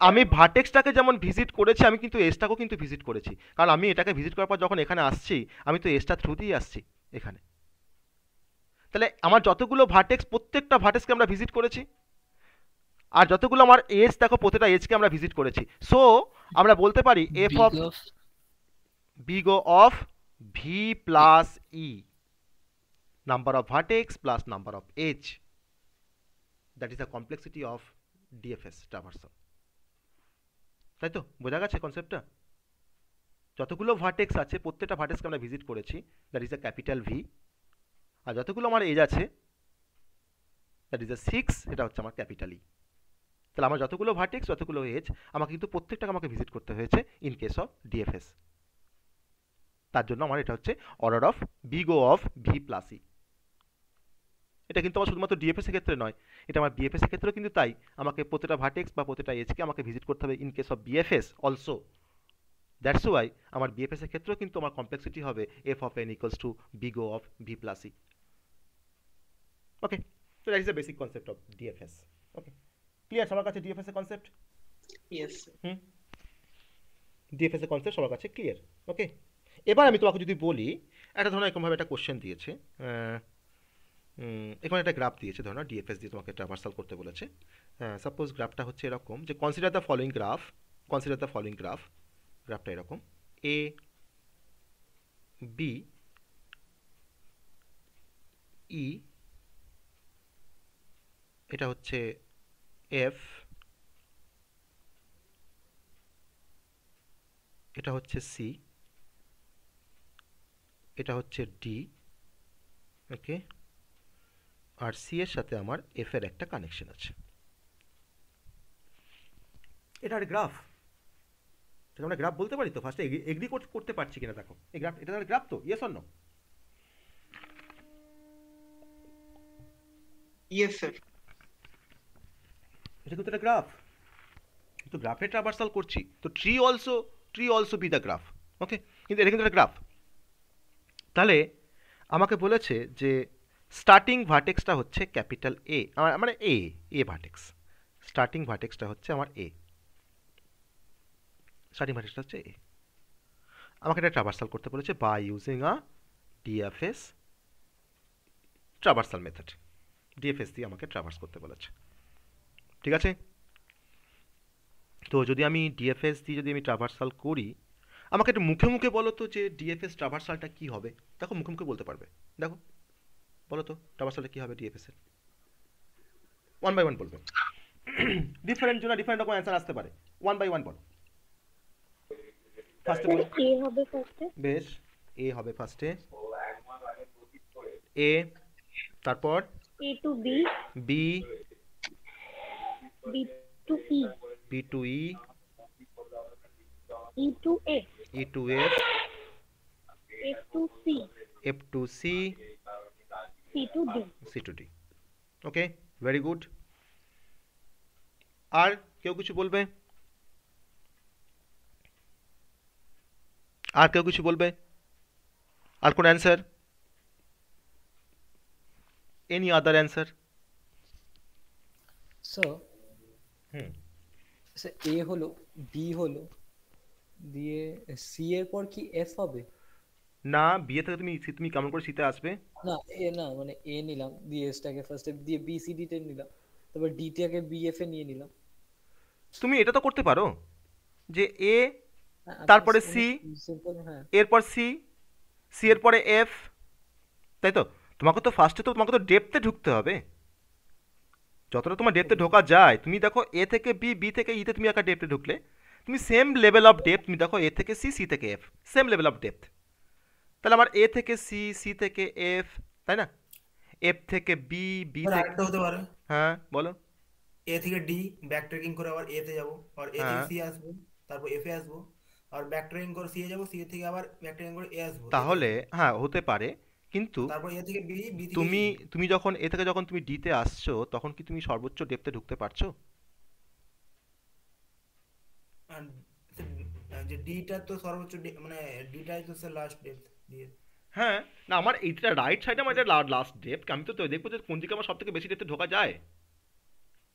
আমি ভার্টেক্সটাকে যেমন ভিজিট করেছি, আমি কিন্তু এজটাকেও কিন্তু ভিজিট করেছি, কারণ আমি এটাকে ভিজিট করার পর যখন এখানে আসছি আমি তো এজটা থ্রু দিয়ে আসছি এখানে। তাহলে আমার যতগুলো ভার্টেক্স, প্রত্যেকটা ভার্টেক্সকে আমরা ভিজিট করেছি, আর যতগুলো আমার এজ দেখো প্রত্যেকটা এজকে আমরা ভিজিট করেছি। সো আমরা বলতে পারি F of big O of v plus e, number of vertex plus number of edge, that is the complexity of DFS traversal. তাই তো বোঝা গেছে কনসেপ্টটা? যতগুলো ভার্টেক্স আছে প্রত্যেকটা ভার্টেক্সকে আমরা ভিজিট করেছি, that is a capital V, আর যতগুলো আমার এজ আছে দ্যাট ইজ আ 6, এটা হচ্ছে আমার ক্যাপিটাল ই। তাহলে আমার যতগুলো ভার্টেক্স যতগুলো এজ, আমাকে কিন্তু প্রত্যেকটাকে আমাকে ভিজিট করতে হয়েছে ইন কেস অফ ডিএফএস। তার জন্য আমার এটা হচ্ছে order of big O of V plus E. এটা কিন্তু আমার শুধুমাত্র ডিএফএস এর ক্ষেত্রে নয়, এটা আমার বিএফএস এর ক্ষেত্রেও কিন্তু তাই। আমাকে প্রতিটা ভার্টেক্স বা প্রতিটা এজকে আমাকে ভিজিট করতে হবে in case of BFS also. That's why আমার বিএফএস এর ক্ষেত্রেও কিন্তু আমার কমপ্লেক্সিটি হবে F of N equals to big O of V plus E. Okay, তো that is the basic concept of DFS. Okay, clear সবার কাছে ডিএফএস এর কনসেপ্ট? ইয়েস। হুম, ডিএফএস এর কনসেপ্ট সবার কাছে ক্লিয়ার? ওকে, এবার আমি তোমাকে যদি বলি, একটা ধরো এরকমভাবে একটা কোশ্চেন দিয়েছে, এখানে একটা গ্রাফ দিয়েছে, ধরো না ডিএফএস দিয়ে তোমাকে ট্রাভার্সাল করতে বলেছে। সাপোজ গ্রাফটা হচ্ছে এরকম যে consider the following graph, consider the following graph, গ্রাফটা এরকম এ বি ই, এটা হচ্ছে এফ, এটা হচ্ছে সি, এটা হচ্ছে ডি, ওকে, আর সি এর সাথে আমার এফ এর একটা কানেকশন আছে। এটা আর গ্রাফ, এটা আমরা গ্রাফ বলতে পারি তো? ফার্স্টে এগ্রি করতে পারছি কিনা দেখো, এই গ্রাফ, এটা তাহলে গ্রাফ তো? Yes or no? Yes sir. এটা কিন্তু একটা গ্রাফ, তো গ্রাফে ট্রাভার্সাল করছি, তো tree also be the graph. Okay, কিন্তু এটা কিন্তু একটা গ্রাফ। তাহলে আমাকে বলেছে যে স্টার্টিং ভার্টেক্সটা হচ্ছে ক্যাপিটাল এ, মানে এ ভার্টেক্স, স্টার্টিং ভার্টেক্সটা হচ্ছে আমার এ, স্টার্টিং ভার্টেক্সটা হচ্ছে এ। আমাকে এটা ট্রাভার্সাল করতে বলেছে by using a DFS traversal method. DFS দিয়ে আমাকে ট্রাভার্স করতে বলেছে, ঠিক আছে। তো যদি আমি ডিএফএস দিয়ে যদি আমি ট্রাভার্সাল করি, আমাকে একটু মুখে মুখে বলো তো যে ডিএফএস ট্রাভার্সালটা কী হবে। দেখো মুখে মুখে বলতে পারবে, দেখো বলো তো ট্রাভার্সালটা কী হবে ডিএফএস এর। ওয়ান বাই ওয়ান বলবে, ডিফারেন্ট জন্য ডিফারেন্ট রকম অ্যান্সার আসতে পারে। ওয়ান বাই ওয়ান বলো। ফার্স্টে বলো। এ হবে ফার্স্টে। বেশ, এ হবে ফার্স্টে, এ, তারপর A to B, B, B to E, B to E, E to F, E to F, F to C, F to C, C to D. C to D. Okay, very good. আর কেউ কিছু বলবে? আর কেউ কিছু বলবে? আর কোন answer? Any other answer? Sir hmm, sir A হলো, বি হলো, দিয়ে সি এর পর কি এফ হবে? না, বিয়ে থেকে তুমি কেমন করে শীতে আসবে? না এ না, মানে এ নিলাম, দিয়ে এসটাকে ফার্স্টে দিয়ে বি সি ডি তে নিলাম, তারপর ডি টাকে বি এফ এ নিয়ে নিলাম। তুমি এটা তো করতে পারো যে এ, হ্যাঁ, তারপরে সি, সিম্পল। হ্যাঁ এরপর সি, সি এর পরে এফ, তাই তো? তোমাকে তো ডেপথে ঢুকতে হবে, যতটা তোমার ডেপথে ঢোকা যায়। তুমি দেখো এ থেকে বি, বি থেকে ইতে তুমি একটা ডেপথে ঢুকলে, তুমি সেম লেভেল অফ ডেপথ, তুমি দেখো এ থেকে সি, সি থেকে F, same level of depth. তাহলে আমার এ থেকে সি, সি থেকে এফ, তাই না? এফ থেকে বি, বি আর থেকে, আরেকটা হতে পারে, হ্যাঁ বলো। এ থেকে ডি ব্যাক ট্রেকিং করে আবার এ তে যাবো, আর এ থেকে হ্যাঁ, সি আসবো, তারপর এফ এ আসবো, আর ব্যাক ট্রেকিং করে সি এ যাবো, সি এ থেকে আবার ব্যাক ট্রেকিং করে এ আসবো, এ তে তাহলে আসবো, হ্যাঁ হতে পারে, কিন্তু তারপর এ থেকে বি, বি থেকে তুমি ই। তুমি যখন এ থেকে যখন তুমি ডিতে আসছো, তখন কি তুমি সর্বোচ্চ ডেপথে ঢুকতে পারছো? আর যে ডিটা তো সর্বোচ্চ মানে ডিটাই তো লাস্ট ডেপথ দিয়ে। হ্যাঁ, না আমার এইটা রাইট সাইডে আমার এটা লাস্ট ডেপথ, আমি তো দেখবো যে কোন দিকে আমার সব থেকে বেশি ডেপথে ঢোকা যায়,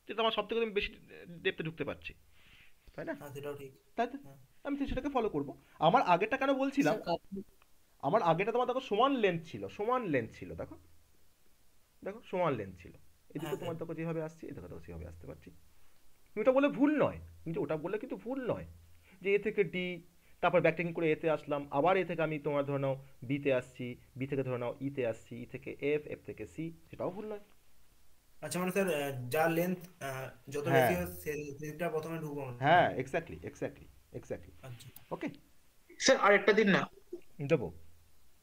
যেটা আমার সব থেকে বেশি ডেপথে ঢুকতে পারছি, তাই না? হ্যাঁ সেটাও ঠিক। তাই তো, হ্যাঁ আমি তো সেটাকে ফলো করব। আমার আগেরটা কেন বলছিলাম, স্যার আপনি, আমার আগেটা তোমার দেখো সমান লেন্থ ছিল, সমান লেন্থ ছিল, দেখো দেখো সমান লেন্থ ছিল। এদিকে হ্যাঁ স্যার। তোমার দেখো যেভাবে আসছি, এদিকে দেখো সেভাবে আসতে পারছি। তুমি ওটা বলে ভুল নয়, কিন্তু ওটা বললে কিন্তু ভুল নয় যে এ থেকে ডি, তারপর ব্যাকট্রেকিং করে এতে আসলাম, আবার এ থেকে আমি তোমার ধরে নাও বিতে আসছি, বি থেকে ধরে নাও ইতে আসছি, ই থেকে এফ, এফ থেকে সি, সেটাও ভুল নয়। আচ্ছা মানে স্যার, যার লেন্থ যত বেশি হ্যাঁ, হয় সেটা প্রথমে ঢুকবো আমরা, হ্যাঁ, নাকি? Exactly exactly exactly. আচ্ছা। ওকে, স্যার আরেকটা দিন না। দেবো।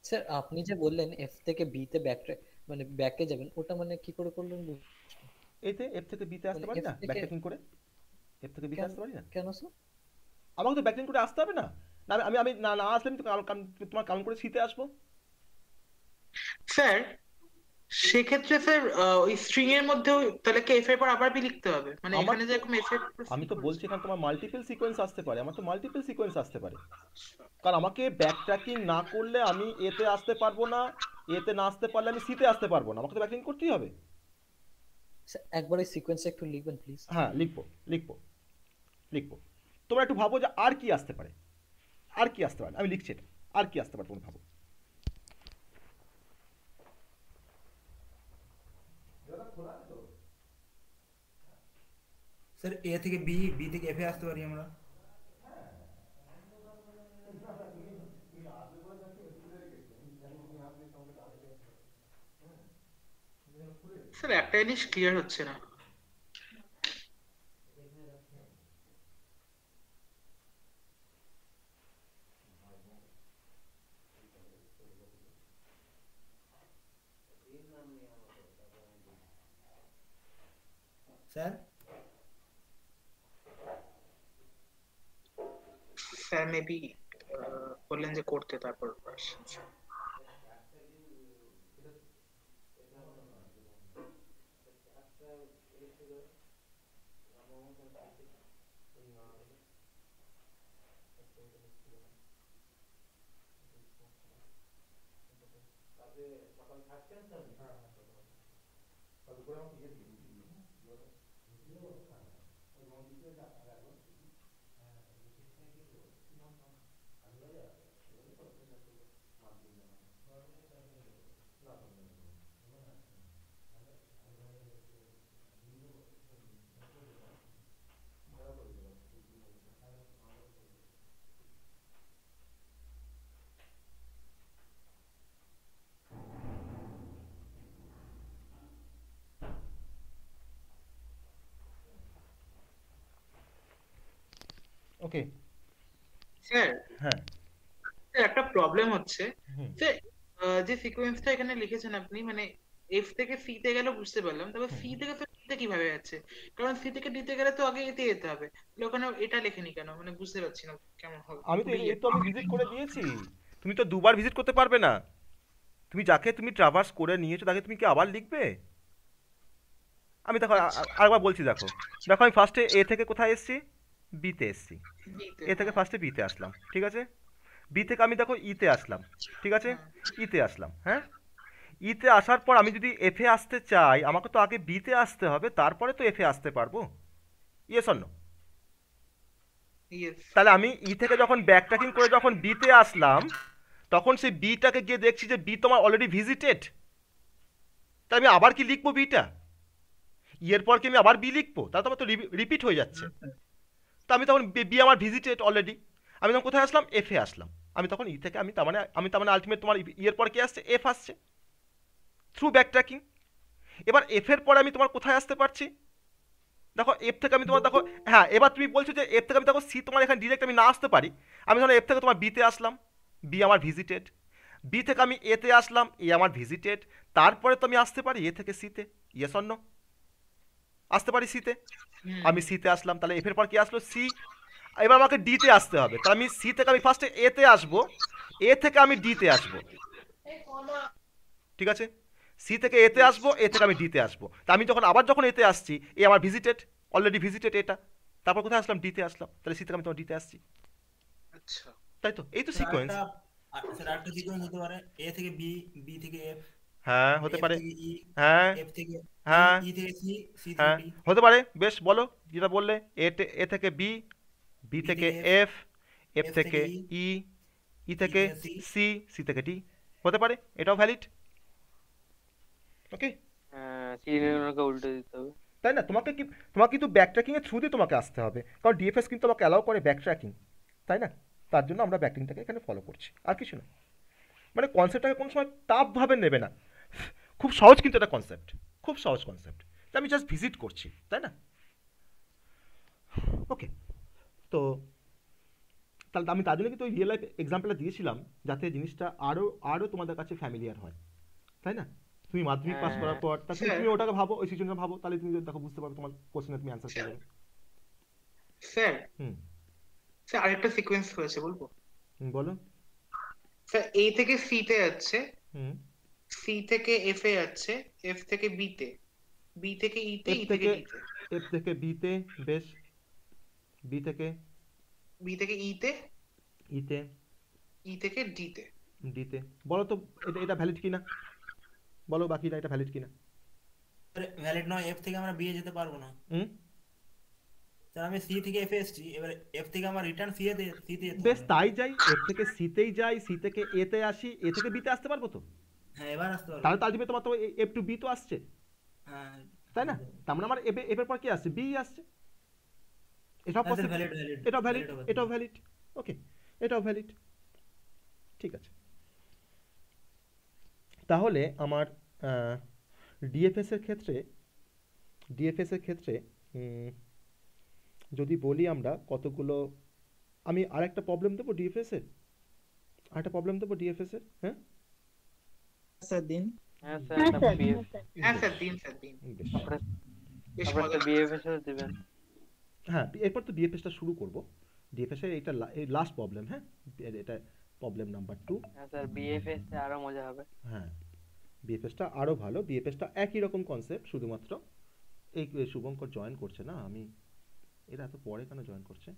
স্যার আপনি যে বললেন এফ থেকে বি তে ব্যাক, মানে ব্যাকে যাবেন, ওটা মানে কি করে করলেন এতে এফ থেকে বিতে আসতে মানে পারি এফ না থেকে, ব্যাকট্রেকিং করে? এফ থেকে বিতে কেন, আসতে পারি না? কেন স্যার? আমাকে তো ব্যাকলিং করে আসতে হবে না? না আমি না না আসলে আমি তো তোমার কাউন্ট করে শীতে আসবো। স্যার সেক্ষেত্রে স্যার ওই স্ট্রিং এর মধ্যেও তাহলে কি এফ এর পর আবার বি লিখতে হবে, মানে আমার এখানে তো, যেরকম এফ এর পর আমি সি তো বলছি করেছে। এখানে তোমার মাল্টিপল সিকোয়েন্স আসতে পারে, আমার তো মাল্টিপল সিকোয়েন্স আসতে পারে। কারণ আমাকে ব্যাক ট্র্যাকিং না করলে আমি এতে আসতে পারবো না, এতে না আসতে পারলে আমি সিতে আসতে পারবো না, আমাকে তো ব্যাকলিং করতেই হবে। স্যার একবার এই সিকোয়েন্সটা একটু লিখবেন প্লিজ। হ্যাঁ, লিখবো লিখবো লিখবো। তোমরা একটু ভাবো যে আর কি আসতে পারে, আর কি আসতে পারে, আমি লিখছি এটা। আর কি আসতে পারে তোমরা ভাবো। স্যার এ থেকে বি, বি থেকে এফ এ আসতে পারি আমরা। স্যার একটা জিনিস ক্লিয়ার হচ্ছে না। স্যার স্যার মেবি বললেন যে করতে, তারপর ওকে। স্যার হ্যাঁ। একটা প্রবলেম হচ্ছে হুম যে যে সিকোয়েন্সটা এখানে লিখেছেন আপনি, মানে এফ থেকে সি তে গেল বুঝতে পারলাম, তবে হুম। সি থেকে ডি তে কিভাবে যাচ্ছে? কারণ সি থেকে ডি তে গেলে তো আগে এতে যেতে হবে, তাহলে ওখানে এটা লেখেনি কেন? মানে বুঝতে পারছি না কেমন হবে, আমি তো ঘুরিয়ে এই তো যাচ্ছে। আমি ভিজিট করে দিয়েছি। তুমি তো দুবার ভিজিট করতে পারবে না। তুমি যাকে তুমি ট্রাভার্স করে নিয়েছো তাকে তুমি কি আবার লিখবে? আমি দেখো আচ্ছা, আরেকবার বলছি, দেখো দেখো আমি ফার্স্টে এ থেকে কোথায় এসেছি? বিতে এসেছি। ডি তে, এ থেকে হ্যাঁ ফার্স্টে বিতে আসলাম, ঠিক আছে। বি থেকে আমি দেখো ইতে আসলাম, ঠিক আছে। হ্যাঁ। ইতে আসলাম, হ্যাঁ। ইতে আসার পর আমি যদি এফে আসতে চাই আমাকে তো আগে বিতে আসতে হবে, তারপরে তো এফে আসতে পারবো। Yes or no? ইয়েস। তাহলে আমি ই থেকে যখন ব্যাক ট্র্যাকিং করে যখন বিতে আসলাম তখন সেই বিটাকে গিয়ে দেখছি যে বি তোমার অলরেডি ভিজিটেড। তাই আমি আবার কি লিখবো বিটা? এর পর কি আমি আবার বি লিখবো? তাহলে তোমার তো রিপিট হয়ে যাচ্ছে। তো আমি তখন বি আমার ভিজিটেড অলরেডি। আমি তখন কোথায় আসলাম? এফে আসলাম। আমি তখন ই থেকে আমি তার মানে আলটিমেট তোমার এর পর কি আসছে? এফ আসছে থ্রু ব্যাক ট্র্যাকিং। এবার এফ এর পরে আমি তোমার কোথায় আসতে পারছি? দেখো এফ থেকে আমি তোমার দেখো, হ্যাঁ এবার তুমি বলছো যে এফ থেকে আমি দেখো সি তোমার এখানে ডিরেক্ট আমি না আসতে পারি। আমি ধরো এফ থেকে তোমার বিতে আসলাম, বি আমার ভিজিটেড। বি থেকে আমি এতে আসলাম, এ আমার ভিজিটেড। তারপরে তো আমি আসতে পারি এ থেকে সিতে। Yes or no? আসতে পারি সিতে। আমি সিতে আসলাম, তাহলে এফ এর পর কি আসলো? সি। এবার আমাকে ডিতে আসতে হবে, তাহলে আমি সি থেকে আমি ফার্স্টে এতে আসবো, এ থেকে আমি ডিতে আসবো, ঠিক আছে। সি থেকে এতে আসবো, এ থেকে আমি ডিতে আসবো। তা আমি যখন এতে আসছি, এ আমার ভিজিটেড, অলরেডি ভিজিটেড এটা। তারপর কোথায় আসলাম? ডিতে আসলাম, তাহলে সি থেকে আমি তোমার ডিতে আসছি। আচ্ছা, তাই তো, এই তো স্যার সিকোয়েন্স। আরেকটা স্যার আরেকটা সিকোয়েন্স হতে পারে, এ থেকে বি, বি থেকে এফ, হ্যাঁ হতে এফ পারে। থেকে ই, হ্যাঁ এফ থেকে ই, হ্যাঁ ই থেকে সি, সি থেকে হ্যাঁ ডি, হতে পারে। বেশ, বলো যেটা বললে। এ থেকে বি, বি বি থেকে থেকে এফ, এফ, এফ এফ থেকে থেকে ই, ই, ই ই থেকে থেকে সি। সি, সি থেকে ডি। হতে পারে, এটাও ভ্যালিড। ওকে। হ্যাঁ, সিরিয়ালকে উল্টে দিতে হবে। তাই না? তোমাকে কিন্তু ব্যাক ট্র্যাকিং এর থ্রু দিয়ে তোমাকে আসতে হবে, কারণ ডিএফএস কিন্তু আমাকে অ্যালাউ করে ব্যাক ট্র্যাকিং, তাই না? তার জন্য আমরা ব্যাকট্র্যাকিংটাকে এখানে ফলো করছি, আর কিছু না। মানে কনসেপ্টটাকে কোনো সময় টাফ ভাবে নেবে না। খুব সহজ কিন্তু এটা কনসেপ্ট, খুব সহজ কনসেপ্ট। আমি জাস্ট ভিজিট করছি, তাই না? ওকে। তো তাহলে আমি তার জন্য কিন্তু ওই রিয়েল লাইফ এক্সাম্পলটা দিয়েছিলাম, যাতে জিনিসটা আরও তোমাদের কাছে ফ্যামিলিয়ার হয়, তাই না? তুমি মাধ্যমিক পাস হ্যাঁ। করার পর তা তুমি স্যার তুমি ওটাকে ভাবো, ওই সিচুয়েশনটা ভাবো, তাহলে তুমি দেখো বুঝতে পারবে, তোমার কোশ্চেনে তুমি অ্যান্সার পেয়ে যাবে। স্যার হুম স্যার আরেকটা সিকোয়েন্স হয়েছে, বলবো? বলো। স্যার এ থেকে সি তে যাচ্ছে, হুম সি থেকে এফ এ যাচ্ছে, এফ থেকে বি তে, বি থেকে ই তে, এফ ই থেকে থেকে ডি তে, এফ থেকে বিতে, বেশ। বি থেকে বি থেকে ই তে, ইতে, ই থেকে ডি তে। ডিতে। বলো তো এটা এটা ভ্যালিড কিনা, বলো বাকিটা এটা ভ্যালিড কিনা। ভ্যালিড নয়, এফ থেকে আমরা বি এ যেতে পারবো না। হুম স্যার আমি সি থেকে এফ এ এসেছি, এবার এফ থেকে আমার রিটার্ন সি তে যেতে বেশ, হবে। তাই যাই। এফ থেকে সিতেই যাই, সি থেকে এতে আসি, এ থেকে বিতে আসতে পারবো তো? হ্যাঁ এবার আসতে পারবো। তাহলে তো আলটিমেট তোমার তো এফ টু বি তো আসছে, হ্যাঁ তাই না? তার মানে আমার এফের পর কি আসছে? বি আসছে। এটাও হ্যাঁ স্যার পসিবল, ভ্যালিড ভ্যালিড এটাও ভ্যালিড, ভ্যালিড হবে। এটাও ভ্যালিড। ওকে, এটাও ভ্যালিড। ঠিক আছে। তাহলে আমার ডিএফএস এর ক্ষেত্রে উম, যদি বলি আমরা কতগুলো, আমি আরেকটা প্রবলেম দেবো ডিএফএস এর, হ্যাঁ। স্যার দিন। হ্যাঁ স্যার, হ্যাঁ তারপর স্যার, বিএফ, হ্যাঁ স্যার। হ্যাঁ বেশ স্যার, দিন স্যার দিন, বেশ। তারপরে বেশ তারপরে মজা স্যার বিএফ এর সাথে দিবেন। হ্যাঁ, এরপর তো ডিএফএসটা শুরু করব। ডিএফএস এর এটা লাস্ট প্রবলেম, হ্যাঁ। এটা প্রবলেম নাম্বার 2। হ্যাঁ স্যার, বিএফ এর সাথে আরো মজা হবে। হ্যাঁ, বিএফএসটা আরও ভালো। বিএফএসটা একই রকম কনসেপ্ট, শুধুমাত্র এই শুভঙ্কর জয়েন করছে না, আমি এরা এত পরে কেন জয়েন করছে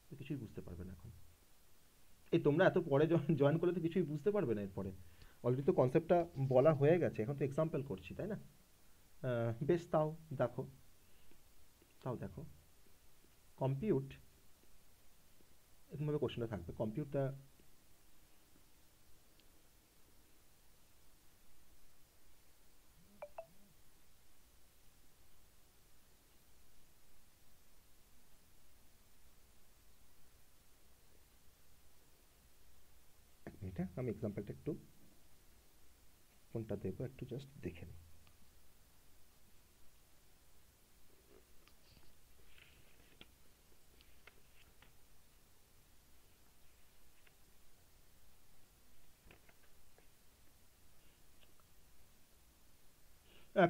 তো কিছুই বুঝতে পারবে না এখন। এই তোমরা এত পরে জয়েন করলে তো কিছুই বুঝতে পারবে না এরপরে। অলরেডি তো কনসেপ্টটা বলা হয়ে গেছে, এখন তো এক্সাম্পল করছি, তাই না? বেশ, তাও দেখো কম্পিউট এরকমভাবে কোশ্চেনটা থাকবে, কম্পিউট দ্য এটা আমি এক্সাম্পলটা একটু কোনটা দেবো একটু জাস্ট দেখে নিই।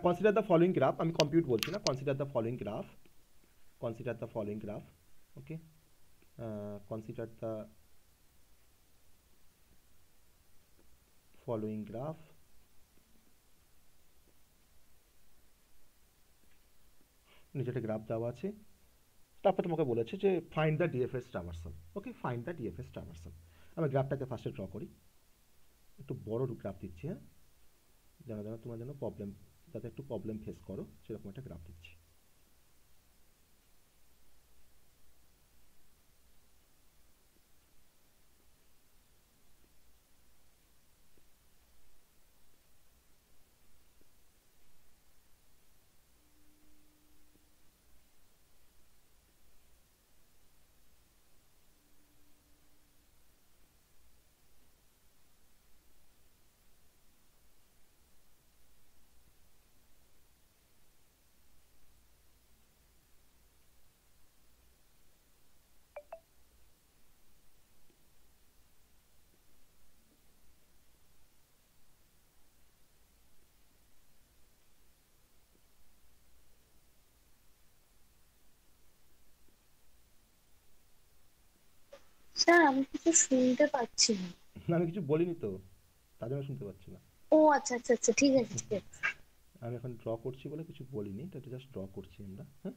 কনসিডার দ্য ফলোইং গ্রাফ, আমি কম্পিউট বলছি না, consider the following graph, consider the following graph, okay, consider the following graph. নিচে একটা গ্রাফ দেওয়া আছে, তারপর তোমাকে বলেছে যে find the DFS traversal, okay, find the DFS traversal. আমি গ্রাফটাকে ফার্স্টে ড্র করি, একটু বড় গ্রাফ দিচ্ছি, হ্যাঁ, যেন তোমার যেন প্রবলেম, যাতে একটু প্রবলেম ফেস করো সেরকম একটা গ্রাফ দিচ্ছি। স্যার আমি কিছু শুনতে পাচ্ছি না। আমি কিছু বলিনি তো, তার জন্য শুনতে পাচ্ছি না। ও আচ্ছা আচ্ছা আচ্ছা, ঠিক আছে ঠিক আছে। আমি এখন ড্র করছি বলে কিছু বলিনি, এটা জাস্ট ড্র করছি আমরা, হ্যাঁ।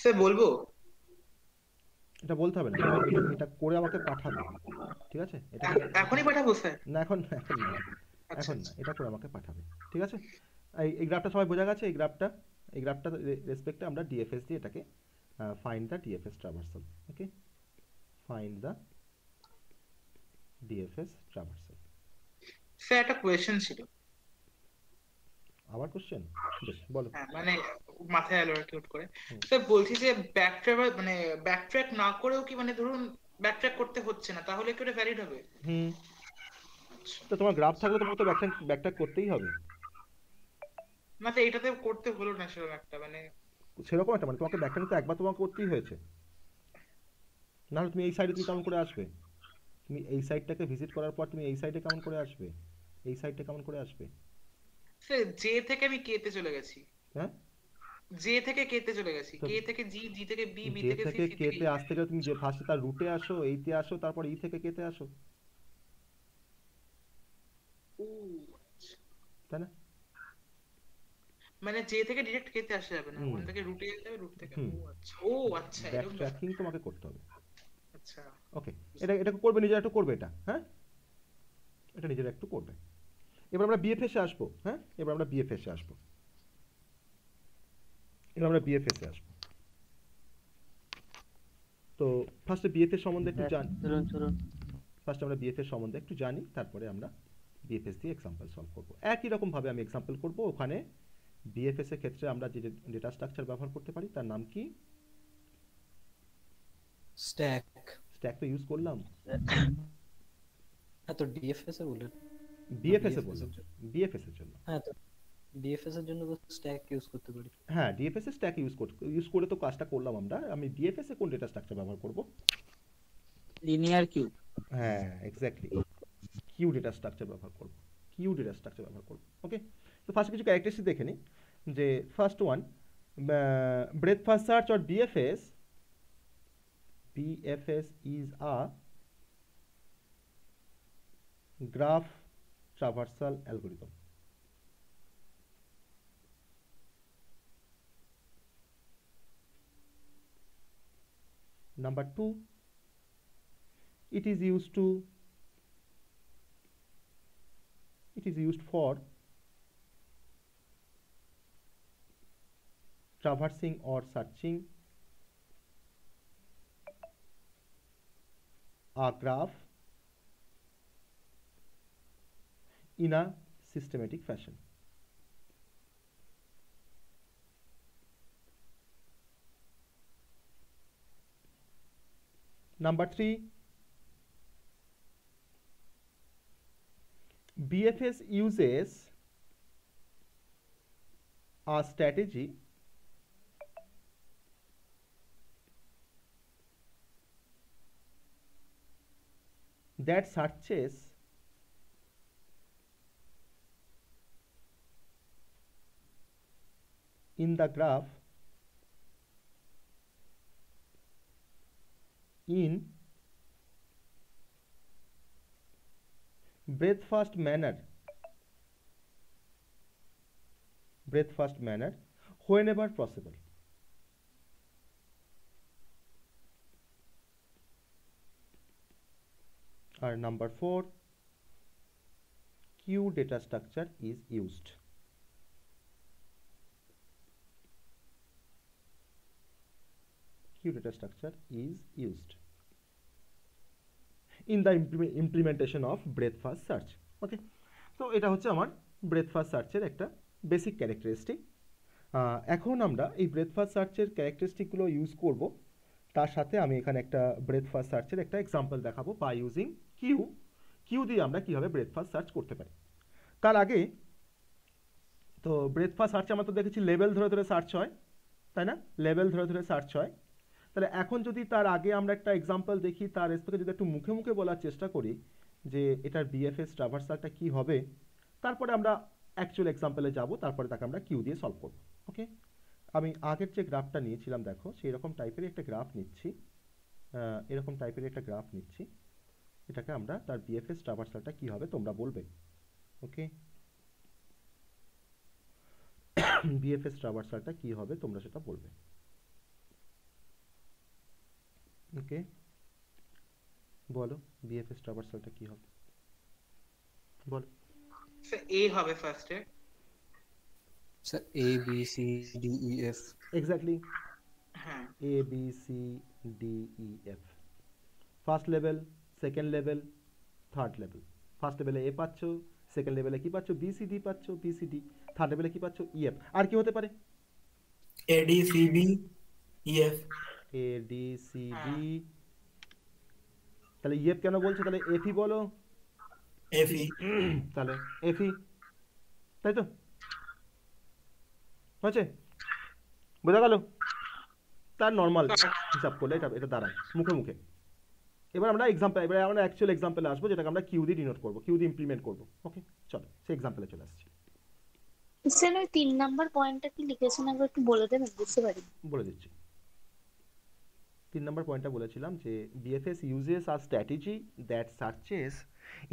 স্যার বলবো? এটা বলতে হবে না, এটা করে আমাকে পাঠাবে, ঠিক আছে? এটা এখনই পাঠাবো স্যার? না, এখন এখন না, আচ্ছা এখন না, এটা করে আমাকে পাঠাবে, ঠিক আছে? এই গ্রাফটা সবাই বোঝা গেছে? এই গ্রাফটা রেসপেক্টে আমরা ডিএফএস দিয়ে এটাকে find the DFS traversal, okay, find the DFS traversal. Sir একটা কোয়েশ্চেন ছিল। আবার কোশ্চেন? বেশ, বলো। হ্যাঁ মানে মাথায় এলো আর কি হুট করে। হুম। স্যার বলছি যে ব্যাক ট্রাভার মানে ব্যাক ট্র্যাক না করেও কি মানে ধরুন ব্যাক ট্র্যাক করতে হচ্ছে না, তাহলে কি ওটা ভ্যালিড হবে? হুম, তো তোমার গ্রাফ থাকলে তোমাকে তো ব্যাকট্র্যাক করতেই হবে। না তো এটাতে করতে হলো না সেরকম একটা মানে। সেরকম একটা মানে তোমাকে ব্যাকট্র্যাক তো একবার তোমাকে করতেই হয়েছে, নাহলে তুমি এই সাইডে তুমি কেমন করে আসবে? তুমি এই সাইডটাকে ভিজিট করার পর তুমি এই সাইডে কেমন করে আসবে? এই সাইডটা কেমন করে আসবে? স্যার জে থেকে আমি কে তে চলে গেছি, হ্যাঁ, জে থেকে কে তে চলে গেছি, তো কে থেকে জি, জি থেকে বি, বি জে থেকে সি, থেকে সি কে থেকে তে ই। আসতে গেলে তুমি যে ফার্স্টে তার রুটে আসো, এইতে আসো, তারপর ই থেকে কে তে আসো, ও তাই না? মানে জে থেকে ডিরেক্ট কে তে আসা যাবে না, হুম ওখান থেকে রুটে যেতে হবে, রুট থেকে। হুম, ও আচ্ছা, ও আচ্ছা ব্যাক এরকম ব্যাপার। ট্র্যাকিং তোমাকে করতে হবে, আচ্ছা ওকে। এটা করবে, নিজেরা একটু করবে এটা, হ্যাঁ, এটা নিজেরা একটু করবে। এবার আমরা বিএফএসে আসবো, হ্যাঁ, এবার আমরা বিএফএসে আসবো, তো ফার্স্টে বিএফএস সম্বন্ধে একটু জানি, চলুন ফার্স্ট আমরা বিএফএস সম্বন্ধে একটু জানি, তারপরে আমরা বিএফএস দিয়ে এক্সাম্পল সলভ করব। একই রকম ভাবে আমি এক্সাম্পল করব, ওখানে বিএফএস এর ক্ষেত্রে আমরা যে ডেটা স্ট্রাকচার ব্যবহার করতে পারি তার নাম কি? স্ট্যাক। স্ট্যাক তো ইউজ করলাম, হ্যাঁ তো ডিএফএস এ বললেন। বিএফএস এ BFS বললাম, এর জন্য। বিএফএস এর জন্য। হ্যাঁ তো ডিএফএস এর জন্য তো স্ট্যাক ইউজ করতে পারি। হ্যাঁ, ডিএফএস এর স্ট্যাক ইউজ করে তো কাজটা করলাম আমরা। আমি বিএফএস এ কোন ডেটা স্ট্রাকচার ব্যবহার করব? Linear cube. হ্যাঁ, এক্স্যাক্টলি, কিউ ডেটা স্ট্রাকচার ব্যবহার করব, ওকে। তো ফার্স্ট কিছু ক্যারেক্টারিস্টিক দেখে নিই, যে first one, breadth first search or BFS is a graph traversal algorithm. Number 2, it is used for traversing or searching a graph in a systematic fashion. Number 3, BFS uses a strategy that searches in the graph in breadth-first manner whenever possible. And number 4, queue data structure is used. Queue data structure is used in the implementation of breadth first search. Okay, so এটা হচ্ছে আমার breadth first search-এর একটা basic characteristic. এখন আমরা এই breadth first search-এর ক্যারেক্টারিস্টিকগুলো use করব, তার সাথে আমি এখানে একটা breadth first search-এর একটা এক্সাম্পল দেখাবো বাই ইউজিং কিউ দিয়ে আমরা কিভাবে breadth first search করতে পারি। তার আগে তো breadth first search আমরা তো দেখেছি লেভেল ধরে ধরে সার্চ হয়, তাই না? লেভেল ধরে ধরে সার্চ হয়। তাহলে এখন যদি তার আগে আমরা একটা এক্সাম্পল দেখি, তার রেসপেক্টে যদি একটু মুখে মুখে বলার চেষ্টা করি যে এটার বিএফএস ট্রাভার্সালটা কি হবে, তারপরে আমরা অ্যাকচুয়াল এক্সাম্পলে যাব, তারপরে তাকে আমরা কিউ দিয়ে সলভ করব। ওকে, আমি আগের যে গ্রাফটা নিয়েছিলাম দেখো, সেই রকম টাইপের একটা গ্রাফ নিচ্ছি, এরকম টাইপের একটা গ্রাফ নিচ্ছি। এটাকে আমরা তার বিএফএস ট্রাভার্সালটা কি হবে তোমরা বলবে। ওকে, বিএফএস ট্রাভার্সালটা কি হবে তোমরা সেটা বলবে। ওকে, বলো বিএফএস ট্রাভার্সালটা কি হবে, বলো। স্যার এ হবে ফার্স্টে। Sir A B C D E F. Exactly, হ্যাঁ, A B C D E F. First level, second level, third level. First লেভেলে এ পাচ্ছ, সেকেন্ড লেভেলে কি পাচ্ছ, বি সি ডি পাচ্ছ, বি সি ডি, থার্ড লেভেলে কি পাচ্ছ, ই এফ। আর কি হতে পারে? A D C B E F. A D C D, তাহলে ইএফ কেন বলছো? তাহলে এফই বলো। এফই, তাহলে এফই, তাই তো হয়েছে, বোঝা গেল? তার নর্মাল হিসাব করলে এটা এটা দাঁড়ায় মুখে মুখে। এবার আমরা এক্সাম্পল, এবার আমরা অ্যাকচুয়াল এক্সাম্পলে আসবো, যেটাকে আমরা কিউ দিয়ে ডিনোট করবো, কিউ দিয়ে ইমপ্লিমেন্ট করবো। ওকে, চলো সেই এক্সাম্পলে চলে আসছি। স্যার ওই 3 নাম্বার পয়েন্টটা কি লিখেছেন একবার একটু বলে দেবেন, বুঝতে পারি। বলে দিচ্ছি। 3 নম্বর পয়েন্টটা বলেছিলাম যে BFS uses a strategy that searches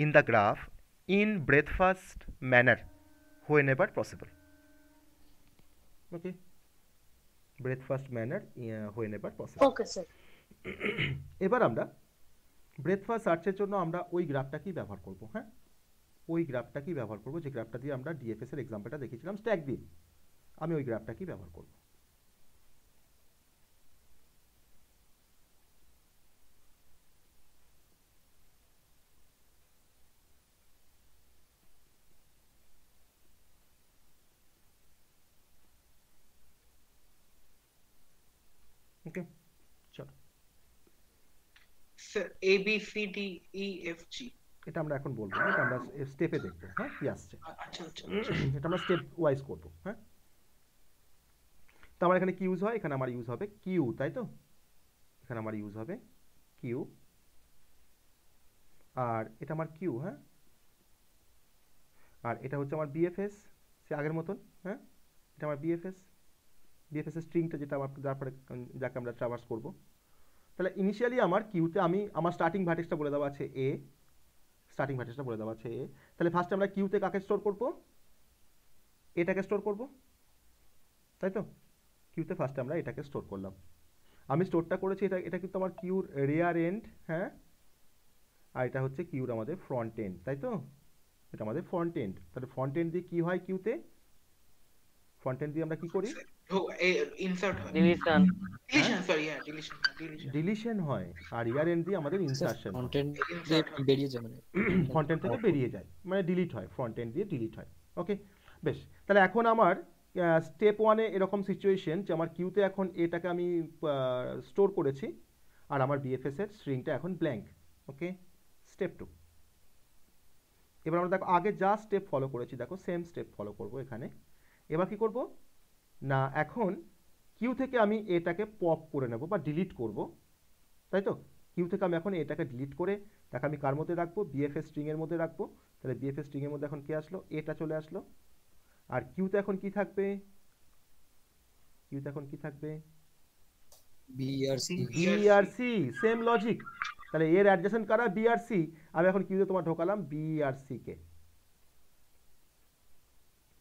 in the graph in breadth first manner whenever possible. Okay, breadth first manner whenever possible. Okay sir. এবার আমরা ব্রেথ ফার্স্ট সার্চের জন্য আমরা ওই গ্রাফটাকেই ব্যবহার করব। হ্যাঁ, ওই গ্রাফটাকেই ব্যবহার করব যে গ্রাফটা দিয়ে আমরা ডিএফএস এর এক্সাম্পলটা দেখেছিলাম স্ট্যাক দিয়ে। আমি ওই গ্রাফটাকেই ব্যবহার করব। ওকে, চলো sir A B C D E F G. এটা আমরা এখন বলবো না, এটা আমরা স্টেপে দেখবো। হ্যাঁ, কি আসছে আচ্ছা আচ্ছা। এটা আমরা স্টেপ ওয়াইজ করবো। হ্যাঁ, তো আমার এখানে কি ইউজ হয়? এখানে আমার ইউজ হবে কিউ, তাই তো? এখানে আমার ইউজ হবে কিউ, আর এটা আমার কিউ। হ্যাঁ, আর এটা হচ্ছে আমার বিএফএস, সে আগের মতন। হ্যাঁ, এটা আমার বিএফএস, বিএফএস এর স্ট্রিংটা যেটা আমার তারপরে যাকে আমরা ট্রাভার্স করব। তাহলে ইনিশিয়ালি আমার কিউতে আমি আমার স্টার্টিং ভার্টেক্সটা বলে দেওয়া আছে এ, স্টার্টিং ভার্টেক্সটা বলে দেওয়া আছে এ। তাহলে ফার্স্ট আমরা কিউতে কাকে স্টোর করব? এটাকে স্টোর করব, তাই তো? কিউতে ফার্স্টে আমরা এটাকে স্টোর করলাম। আমি স্টোরটা করেছি, এটা কিন্তু আমার কিউর রিয়ার এন্ড, হ্যাঁ, আর এটা হচ্ছে কিউর আমাদের ফ্রন্ট এন্ড, তাই তো? এটা আমাদের ফ্রন্ট এন্ড। তাহলে ফ্রন্ট এন্ড দিয়ে কি হয় কিউতে? ফ্রন্ট এন্ড দিয়ে আমরা কি করি? ইনসার্ট হয়, ডিলিশন। ডিলিশন, সরি, হ্যাঁ ডিলিশন, ডিলিশন, ডিলিশন হয়। আর রিয়ার এন্ড দিয়ে আমাদের ইনসার্শন হয়। কন্টেন্ট ইনসার্ট হয়। বেরিয়ে যায় মানে ফ্রন্ট এন্ড থেকে বেরিয়ে যায়, মানে ডিলিট হয়, ফ্রন্ট এন্ড দিয়ে ডিলিট হয়। ওকে, বেশ। তাহলে এখন আমার স্টেপ ওয়ানে এরকম সিচুয়েশন যে আমার কিউতে এখন এটাকে আমি স্টোর করেছি, আর আমার বিএফএস এর স্ট্রিংটা এখন ব্ল্যাঙ্ক। ওকে, স্টেপ টু। এবার আমরা দেখো আগে যা স্টেপ ফলো করেছি, দেখো সেম স্টেপ ফলো করব এখানে। এবার কি করব না, এখন কিউ থেকে আমি এটাকে পপ করে নেব বা ডিলিট করব, তাই তো? কিউ থেকে আমি এখন এটাকে ডিলিট করে তাকে আমি কার মধ্যে রাখবো? বিএফএস স্ট্রিং এর মধ্যে রাখবো। তাহলে বিএফএস স্ট্রিং এর মধ্যে এখন কি আসলো? এটা চলে আসলো। আর কিউতে এখন কি থাকবে? কিউতে এখন কি থাকবে? BRC BRC, same logic. তাহলে এর অ্যাডজেসেন্ট কারা? বিআরসি। আমি এখন কিউতে তোমার ঢোকালাম বিআরসি কে,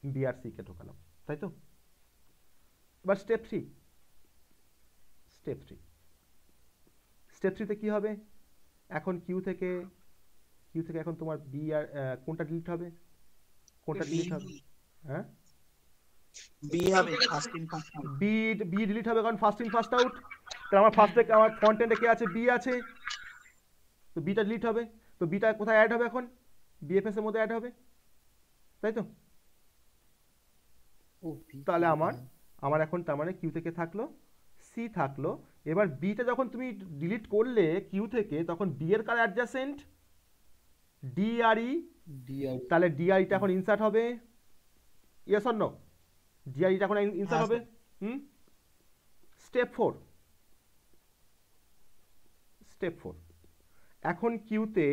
বিআরসি কে ঢোকালাম, তাই তো? এবার স্টেপ 3, স্টেপ 3, স্টেপ 3 তে কি হবে? এখন কিউ থেকে এখন তোমার বি আর কোনটা ডিলিট হবে? কোনটা ডিলিট হবে? হ্যাঁ, বি হবে first in first out. B delete হবে, কারণ ফার্স্ট ইন ফার্স্ট আউট। তাহলে আমার ফার্স্ট থেকে আমার ফ্রন্ট এন্ডে কে আছে? বি আছে, তো বিটা ডিলিট হবে। তো বিটা কোথায় অ্যাড হবে? এখন বিএফএস এর মধ্যে অ্যাড হবে, তাই তো? ও তাহলে আমার এখন তার মানে কিউ থেকে থাকলো সি থাকলো। এবার বিটা যখন তুমি ডিলিট করলে কিউ থেকে, তখন বি এর কার অ্যাডজাসেন্ট? ডিআরই। ডিআর তাহলে ডিআরইটা এখন ইনসার্ট হবে, ইয়েস অর নো? ডিআরইটা এখন ইনসার্ট হ্যাঁ, হবে। স্টেপ 4, স্টেপ 4, এখন কিউতে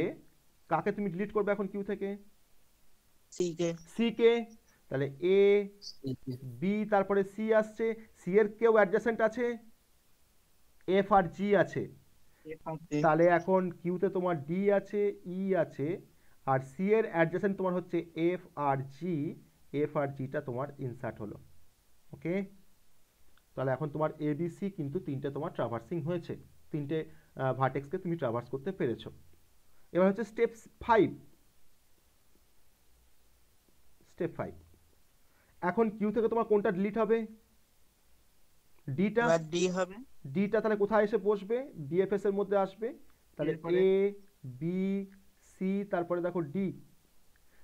কাকে তুমি ডিলিট করবে? এখন কিউ থেকে সি কে সি কে। তাহলে এ বি তারপরে সি আসছে, সি এর কেউ অ্যাডজাসেন্ট আছে? এফ আর জি আছে। তাহলে এখন কিউতে তোমার ডি আছে, ই আছে, আর সি এর অ্যাডজেসেন্ট তোমার হচ্ছে F R G. F R জিটা তোমার ইনসার্ট হলো। ওকে, তাহলে এখন তোমার এবিসি কিন্তু তিনটে তোমার ট্রাভার্সিং হয়েছে, তিনটে ভার্টেক্সকে তুমি ট্রাভার্স করতে পেরেছো। এবার হচ্ছে স্টেপ 5, স্টেপ 5, এখন কিউ থেকে তোমার কোনটা ডিলিট হবে? ডিটা। এবার ডি হবে। ডিটা তাহলে কোথায় এসে বসবে? বিএফএস এর মধ্যে আসবে। তাহলে এরপরে? এ বি সি তারপরে দেখো ডি।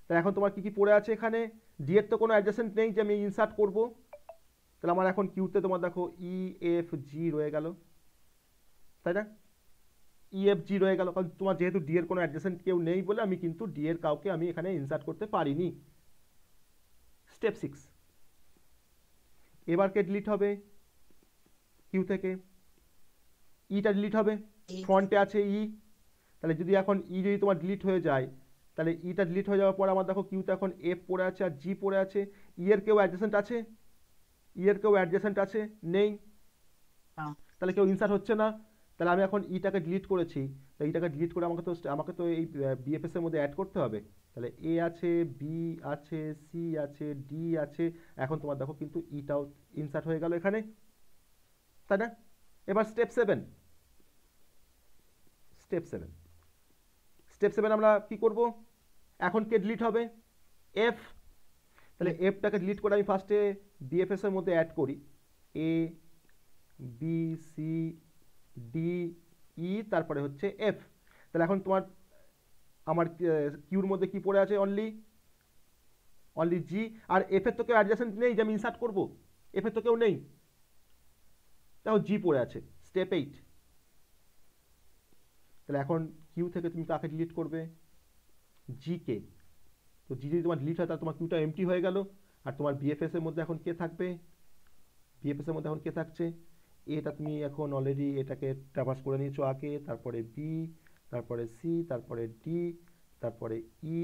তাহলে এখন তোমার কি কি পড়ে আছে এখানে? ডি এর তো কোনো অ্যাডজাসেন্ট নেই যে আমি ইনসার্ট করব। তাহলে আমার এখন কিউতে তোমার দেখো ই এফ জি রয়ে গেল, তাই না? ই এফ জি রয়ে গেল, কারণ তোমার যেহেতু ডি এর কোনো অ্যাডজাসেন্ট কেউ নেই বলে আমি কিন্তু ডি এর কাউকে আমি এখানে ইনসার্ট করতে পারিনি। স্টেপ 6, এবার কে ডিলিট হবে কিউ থেকে? ইটা ডিলিট হবে, ফ্রন্টে আছে ই। তাহলে যদি এখন ই যদি তোমার ডিলিট হয়ে যায়, তাহলে ইটা ডিলিট হয়ে যাওয়ার পর আমার দেখো কিউতে এখন এফ পড়ে আছে আর জি পড়ে আছে। ই এর কেউ অ্যাডজেসেন্ট আছে? ই এর কেউ অ্যাডজেসেন্ট আছে? নেই। তাহলে কেউ ইনসার্ট হচ্ছে না। তাহলে আমি এখন ইটাকে ডিলিট করেছি, তো ইটাকে ডিলিট করে আমাকে তো এই বিএফএস এর মধ্যে অ্যাড করতে হবে। তাহলে এ আছে, বি আছে, সি আছে, ডি আছে। এখন তোমার দেখো কিন্তু ইটাও ইনসার্ট হয়ে গেল এখানে, তাই না? এবার স্টেপ 7, স্টেপ 7, স্টেপ 7 আমরা কি করব? এখন কে ডিলিট হবে? এফ। তাহলে এফটাকে ডিলিট করে আমি ফার্স্টে বিএফএস এর মধ্যে অ্যাড করি এ বি সি ডি ই তারপরে হচ্ছে এফ। তাহলে এখন তোমার আমার কিউর মধ্যে কি পড়ে আছে? অনলি জি। আর এফ এর তো কেউ অ্যাডজাসেন্ট নেই যে আমি ইনসার্ট করব, এফ এর তো কেউ নেই, তাও জি পড়ে আছে। স্টেপ 8, তাহলে এখন কিউ থেকে তুমি কাকে ডিলিট করবে? জি কে। তো জি যদি তোমার ডিলিট হয় তাহলে তোমার কিউটা এমটি হয়ে গেল। আর তোমার বিএফএস এর মধ্যে এখন কে থাকবে? বিএফএস এর মধ্যে এখন কে থাকছে? এটা তুমি এখন অলরেডি এটাকে ট্রাভার্স করে নিয়েছো আগে, তারপরে বি, তারপরে সি, তারপরে ডি, তারপরে ই,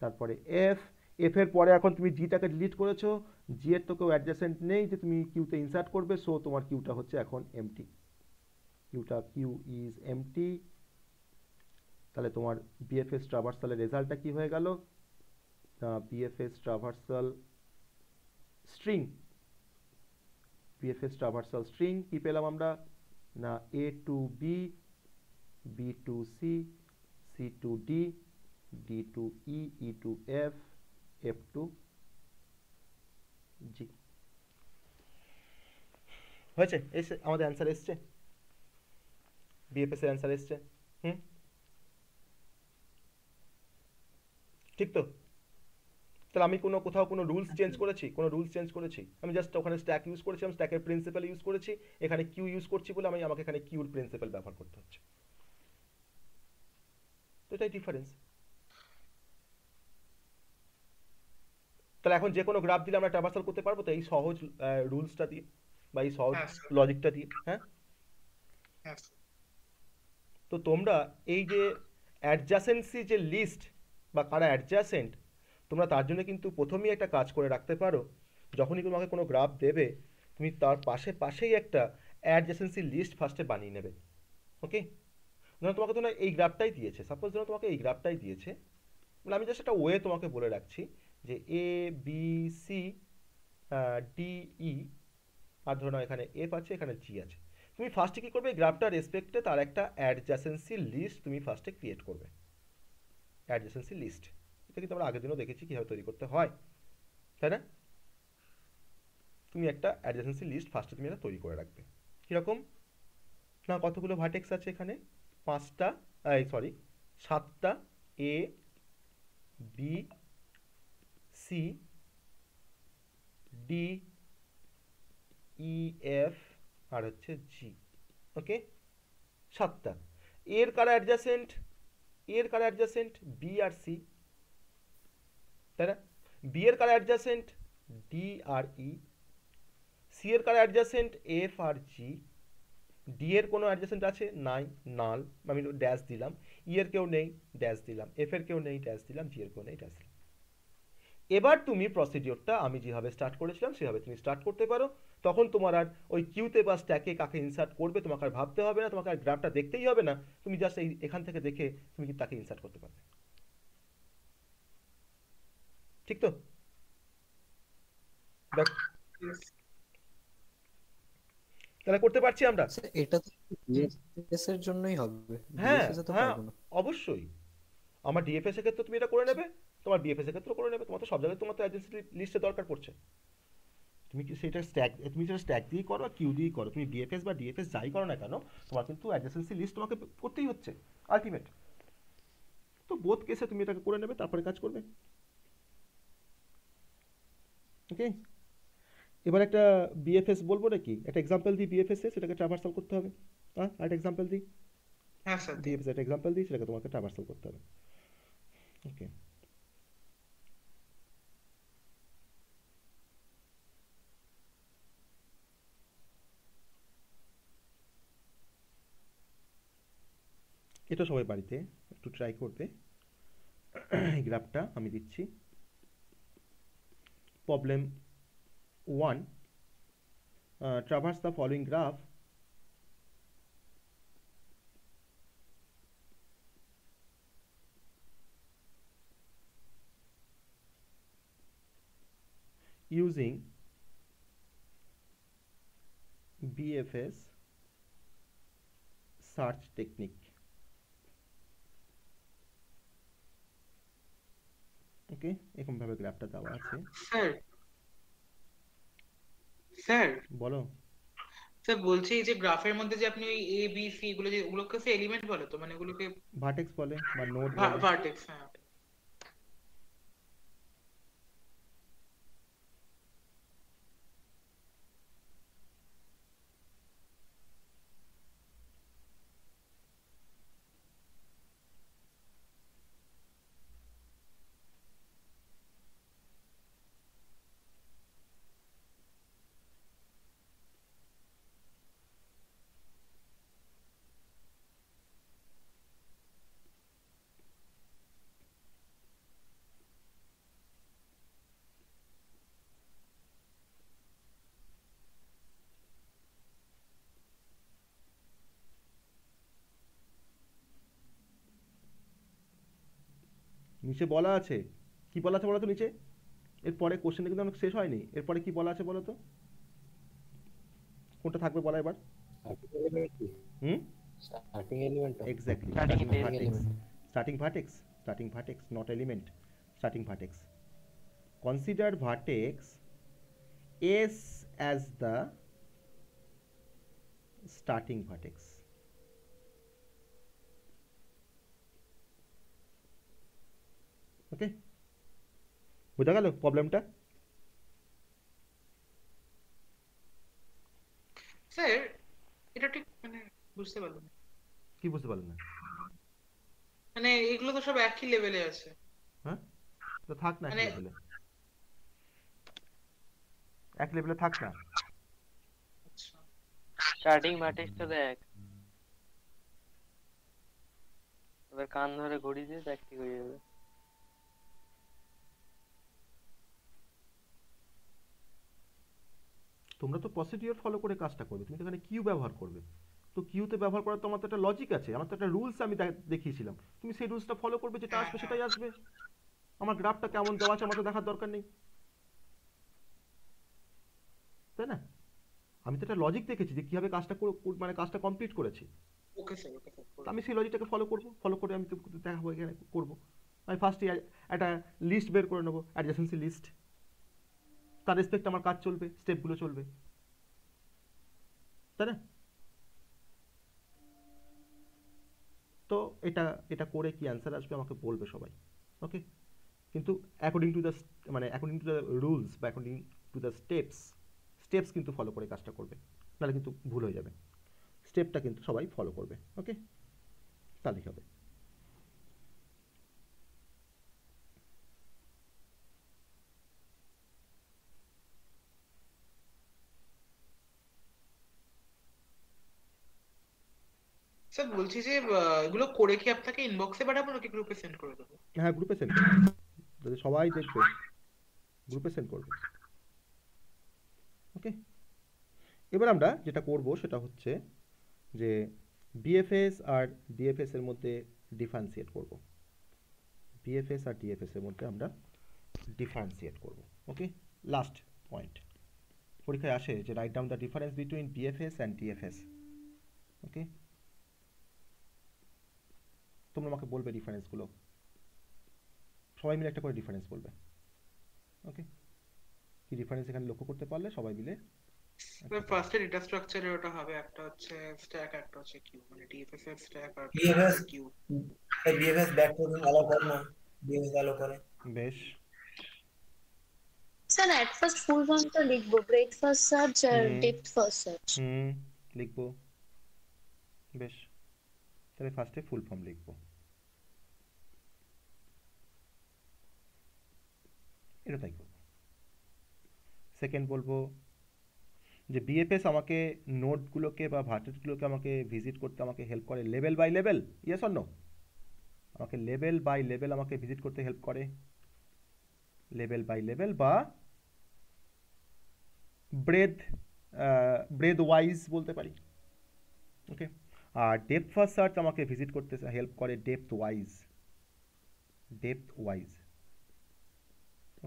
তারপরে এফ। এফ এর পরে এখন তুমি জিটাকে ডিলিট করেছো, জি এর তো কেউ অ্যাডজাসেন্ট নেই যে তুমি কিউতে ইনসার্ট করবে, সো তোমার কিউটা হচ্ছে এখন এমটি। Q is empty. তাহলে তোমার বিএফএস ট্রাভার্সালের রেজাল্টটা কি হয়ে গেল? BFS traversal string, BFS traversal string কি পেলাম আমরা? না A to B, B to C, C to D, D to E, E to F, F to G. হয়েছে? এসে আমাদের অ্যান্সার এসছে, বিএফএস এর অ্যান্সার এসছে। হুম, ঠিক তো? তাহলে আমি কোথাও কোনো রুলস চেঞ্জ করেছি? কোনো রুলস চেঞ্জ করেছি? আমি জাস্ট ওখানে স্ট্যাক ইউজ করেছিলাম, স্ট্যাকের প্রিন্সিপাল ইউজ করেছি, এখানে কিউ ইউজ করছি বলে আমাকে এখানে কিউর প্রিন্সিপাল ব্যবহার করতে হচ্ছে। তো এটাই ডিফারেন্স। তাহলে এখন যে কোনো গ্রাফ দিলে আমরা ট্রাভার্সাল করতে পারবো তো এই সহজ রুলসটা দিয়ে বা এই সহজ হ্যাঁ স্যার, লজিকটা দিয়ে? হ্যাঁ। হ্যাঁ স্যার। তো তোমরা এই যে অ্যাডজাসেন্সি যে লিস্ট বা কারা অ্যাডজাসেন্ট, তোমরা তার জন্য কিন্তু প্রথমেই একটা কাজ করে রাখতে পারো। যখনই তোমাকে কোনো গ্রাফ দেবে, তুমি তার পাশেই একটা অ্যাডজাসেন্সি লিস্ট ফার্স্টে বানিয়ে নেবে। ওকে? ধরো তোমাকে তো না এই গ্রাফটাই দিয়েছে, সাপোজ ধরো তোমাকে এই গ্রাফটাই দিয়েছে, মানে আমি জাস্ট একটা ওয়ে তোমাকে বলে রাখছি যে এ বি সি ডি ই, আর ধরো না এখানে এফ আছে, এখানে জি আছে। তুমি ফার্স্টে কি করবে? এই গ্রাফটার রেসপেক্টে তার একটা অ্যাডজাসেন্সি লিস্ট তুমি ফার্স্টে ক্রিয়েট করবে। অ্যাডজাসেন্সি লিস্ট, এটা কিন্তু আমরা আগের দিনও দেখেছি কীভাবে তৈরি করতে হয়, তাই না? তুমি একটা অ্যাডজাসেন্সি লিস্ট ফার্স্টে তুমি এটা তৈরি করে রাখবে। কীরকম? না কতগুলো ভার্টেক্স আছে এখানে? 5টা, সরি 7টা, A B C D E F আর হচ্ছে জি। ওকে, 7টা। এর কারা অ্যাডজাসেন্ট? এর কারা অ্যাডজাসেন্ট? বি আর সি, তাই না? বি এর কারা অ্যাডজাসেন্ট? ডি আর ই। সি এর কারা অ্যাডজাসেন্ট? এফ আর জি। ডি এর কোনো অ্যাডজাসেন্ট আছে? নাই, নাল, আমি ড্যাশ দিলাম। ই এর কেউ নেই, ড্যাশ দিলাম। এফ এর কেউ নেই, ড্যাশ দিলাম। জি এর কেউ নেই, ড্যাশ দিলাম। এবার তুমি প্রসিডিওরটা আমি যেভাবে স্টার্ট করেছিলাম সেভাবে তুমি স্টার্ট করতে পারো। তখন তোমার আর ওই কিউতে বা স্ট্যাকে কাকে ইনসার্ট করবে তোমাকে আর ভাবতে হবে না, তোমাকে আর গ্রাফটা দেখতেই হবে না, তুমি জাস্ট এখান থেকে দেখে তুমি কিন্তু তাকে ইনসার্ট করতে পারবে। ঠিক তো? দেখ, তাহলে করতে পারছি আমরা। আচ্ছা, এটা তো বিএসএস এর জন্যই হবে, হ্যাঁ ডিএফএস এ তো হ্যাঁ, পারবো না। অবশ্যই। আমার ডিএফএস এর ক্ষেত্রে তুমি এটা করে নেবে, তোমার বিএফএস এর ক্ষেত্রে করে নেবে, তোমার তো সব জায়গায় তোমার তো অ্যাডজাসেন্সি লিস্টে দরকার পড়ছে। তুমি কি সেটা স্ট্যাক, তুমি সেটা স্ট্যাক দিয়েই করো, কিউ দিয়েই করো, তুমি বিএফএস বা ডিএফএস যাই করো না কেন, তোমার কিন্তু অ্যাডজাসেন্সি লিস্ট তোমাকে করতেই হচ্ছে আলটিমেট। তো বোথ কেসে তুমি এটাকে করে নেবে, তারপরে কাজ করবে। ওকে, এবার একটা বিএফএস বলবো নাকি? একটা এক্সাম্পল দিই বিএফএস এ, সেটাকে ট্রাভার্সাল করতে হবে। হ্যাঁ, আর একটা এক্সাম্পল দিই। হ্যাঁ স্যার, দিন। বিএফএস একটা এক্সাম্পল দিই, সেটাকে তোমাকে ট্রাভার্সাল করতে হবে। ওকে, এটা সবাই বাড়িতে একটু ট্রাই করবে। এই গ্রাফটা আমি দিচ্ছি। Problem 1, traverse the following graph using BFS search technique. ওকে, এরকম ভাবে গ্রাফটা দেওয়া আছে। স্যার, স্যার, বলো। স্যার বলছি এই যে গ্রাফের মধ্যে যে আপনি ওই এ বি সি এগুলো যে ওগুলোকে এলিমেন্ট বলে তো, মানে এগুলোকে ভার্টেক্স বলে বা নোড বলে। ভার্টেক্স। হ্যাঁ, নিচে বলা আছে, কি বলা আছে বলো তো নিচে? এরপরে কোশ্চেনটা কিন্তু অনেক শেষ হয়নি, এরপরে কি বলা আছে বলো তো? কোনটা থাকবে বলা এবার? হুম, starting element of exactly, Starting starting element. Vertex. Starting vertex, not element, starting vertex. Consider vertex S as the starting vertex. ওকে, বোঝা গেল প্রবলেমটা? স্যার এটা ঠিক মানে বুঝতে পারলাম না। কি বুঝতে পারলেন না? মানে এগুলো তো সব একই লেভেলে আছে। হ্যাঁ, তো থাক না এক মানে লেভেলে, এক লেভেলে থাক না। আচ্ছা, স্টার্টিং ভার্টেক্সটা দেখ, এবার কান ধরে ঘুরি দিয়ে দেখ ঠিক হয়ে যাবে। তোমরা তো প্রসিডিওর ফলো করে কাজটা করবে, তুমি তো এখানে কিউ ব্যবহার করবে। তো কিউতে ব্যবহার করার তো আমার তো একটা লজিক আছে, আমার তো একটা রুলস আমি দেখিয়েছিলাম, তুমি সেই রুলসটা ফলো করবে, যেটা আসবে সেটাই আসবে। আমার গ্রাফটা কেমন দেওয়া আছে আমার তো দেখার দরকার নেই, তাই না? আমি তো একটা লজিক দেখেছি যে কিভাবে কাজটা মানে কাজটা কমপ্লিট করেছি। Okay sir, okay sir. তো আমি সেই লজিকটাকে ফলো করবো, ফলো করে আমি তো দেখাবো এখানে করবো। আমি ফার্স্টে একটা লিস্ট বের করে নেবো, অ্যাডজেসেন্সি লিস্ট, তার রেসপেক্ট আমার কাজ চলবে, স্টেপগুলো চলবে, তাই না? তো এটা এটা করে কি অ্যান্সার আসবে আমাকে বলবে সবাই, ওকে? কিন্তু অ্যাকর্ডিং টু দ্য মানে অ্যাকর্ডিং টু দ্য রুলস বা অ্যাকর্ডিং টু দ্য স্টেপস কিন্তু ফলো করে কাজটা করবে, নাহলে কিন্তু ভুল হয়ে যাবে। স্টেপটা কিন্তু সবাই ফলো করবে, ওকে? তাহলেই হবে। স্যার বলছি যে এগুলো করে কি আপনাকে ইনবক্সে পাঠাবো নাকি গ্রুপে সেন্ড করে দেবো? হ্যাঁ, গ্রুপে সেন্ড করবে, যদি সবাই দেখবে গ্রুপে সেন্ড করবে, ওকে? এবার আমরা যেটা করব সেটা হচ্ছে যে বিএফএস আর ডিএফএস এর মধ্যে ডিফারেন্সিয়েট করব। বিএফএস আর ডিএফএস এর মধ্যে আমরা ডিফারেন্সিয়েট করব, ওকে? লাস্ট পয়েন্ট পরীক্ষায় আসে যে write down the difference between BFS and DFS, okay? তোমরা আমাকে বলবে ডিফারেন্সগুলো, সবাই মিলে একটা করে ডিফারেন্স বলবে, ওকে? কি ডিফারেন্স এখানে লক্ষ্য করতে পারলে সবাই মিলে স্যার ফার্স্টে ডেটা স্ট্রাকচারে ওটা হবে, একটা হচ্ছে স্ট্যাক, একটা হচ্ছে কিউ, মানে ডিএফএস এর স্ট্যাক আর BFS queue. BFS back processing allow করে না, বিএফএস অ্যালাউ করে। বেশ। স্যার এট ফার্স্ট ফুল ফর্মটা লিখবো, ব্রেড ফার্স্ট সার্চ আর ডেপথ ফার্স্ট সার্চ। লিখবো, বেশ। তাহলে ফার্স্টে ফুল ফর্ম লিখবো, এটা তাই করবো। সেকেন্ড বলবো যে বিএফএস আমাকে নোডগুলোকে বা ভার্টেক্সগুলোকে আমাকে ভিজিট করতে আমাকে হেল্প করে level by level, yes or no? আমাকে লেভেল বাই লেভেল আমাকে ভিজিট করতে হেল্প করে, লেভেল বাই লেভেল বা ব্রেড ওয়াইজ বলতে পারি, ওকে? আর ডেপথ ফার্স্ট সার্চ আমাকে ভিজিট করতে হেল্প করে depth wise,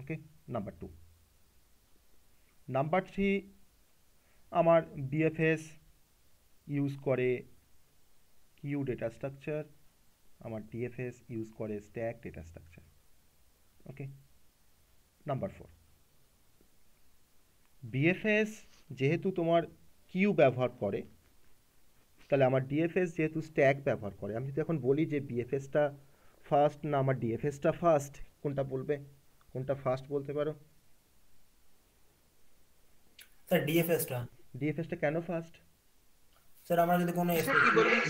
okay? Number 2। Number 3, আমার বিএফএস ইউজ করে কিউ ডেটা স্ট্রাকচার, আমার ডিএফএস ইউজ করে stack data structure, okay? Number 4, BFS যেহেতু তোমার কিউ ব্যবহার করে, তাহলে আমার ডিএফএস যেহেতু স্ট্যাক ব্যবহার করে, আমি যদি এখন বলি যে বিএফএসটা ফার্স্ট না আমার ডিএফএসটা ফার্স্ট, কোনটা বলবে? কোনটা ফার্স্ট বলতে পারো? স্যার ডিএফএসটা। ডিএফএসটা কেন ফার্স্ট? স্যার আমরা যদি কোনো স্যার কি বললেন,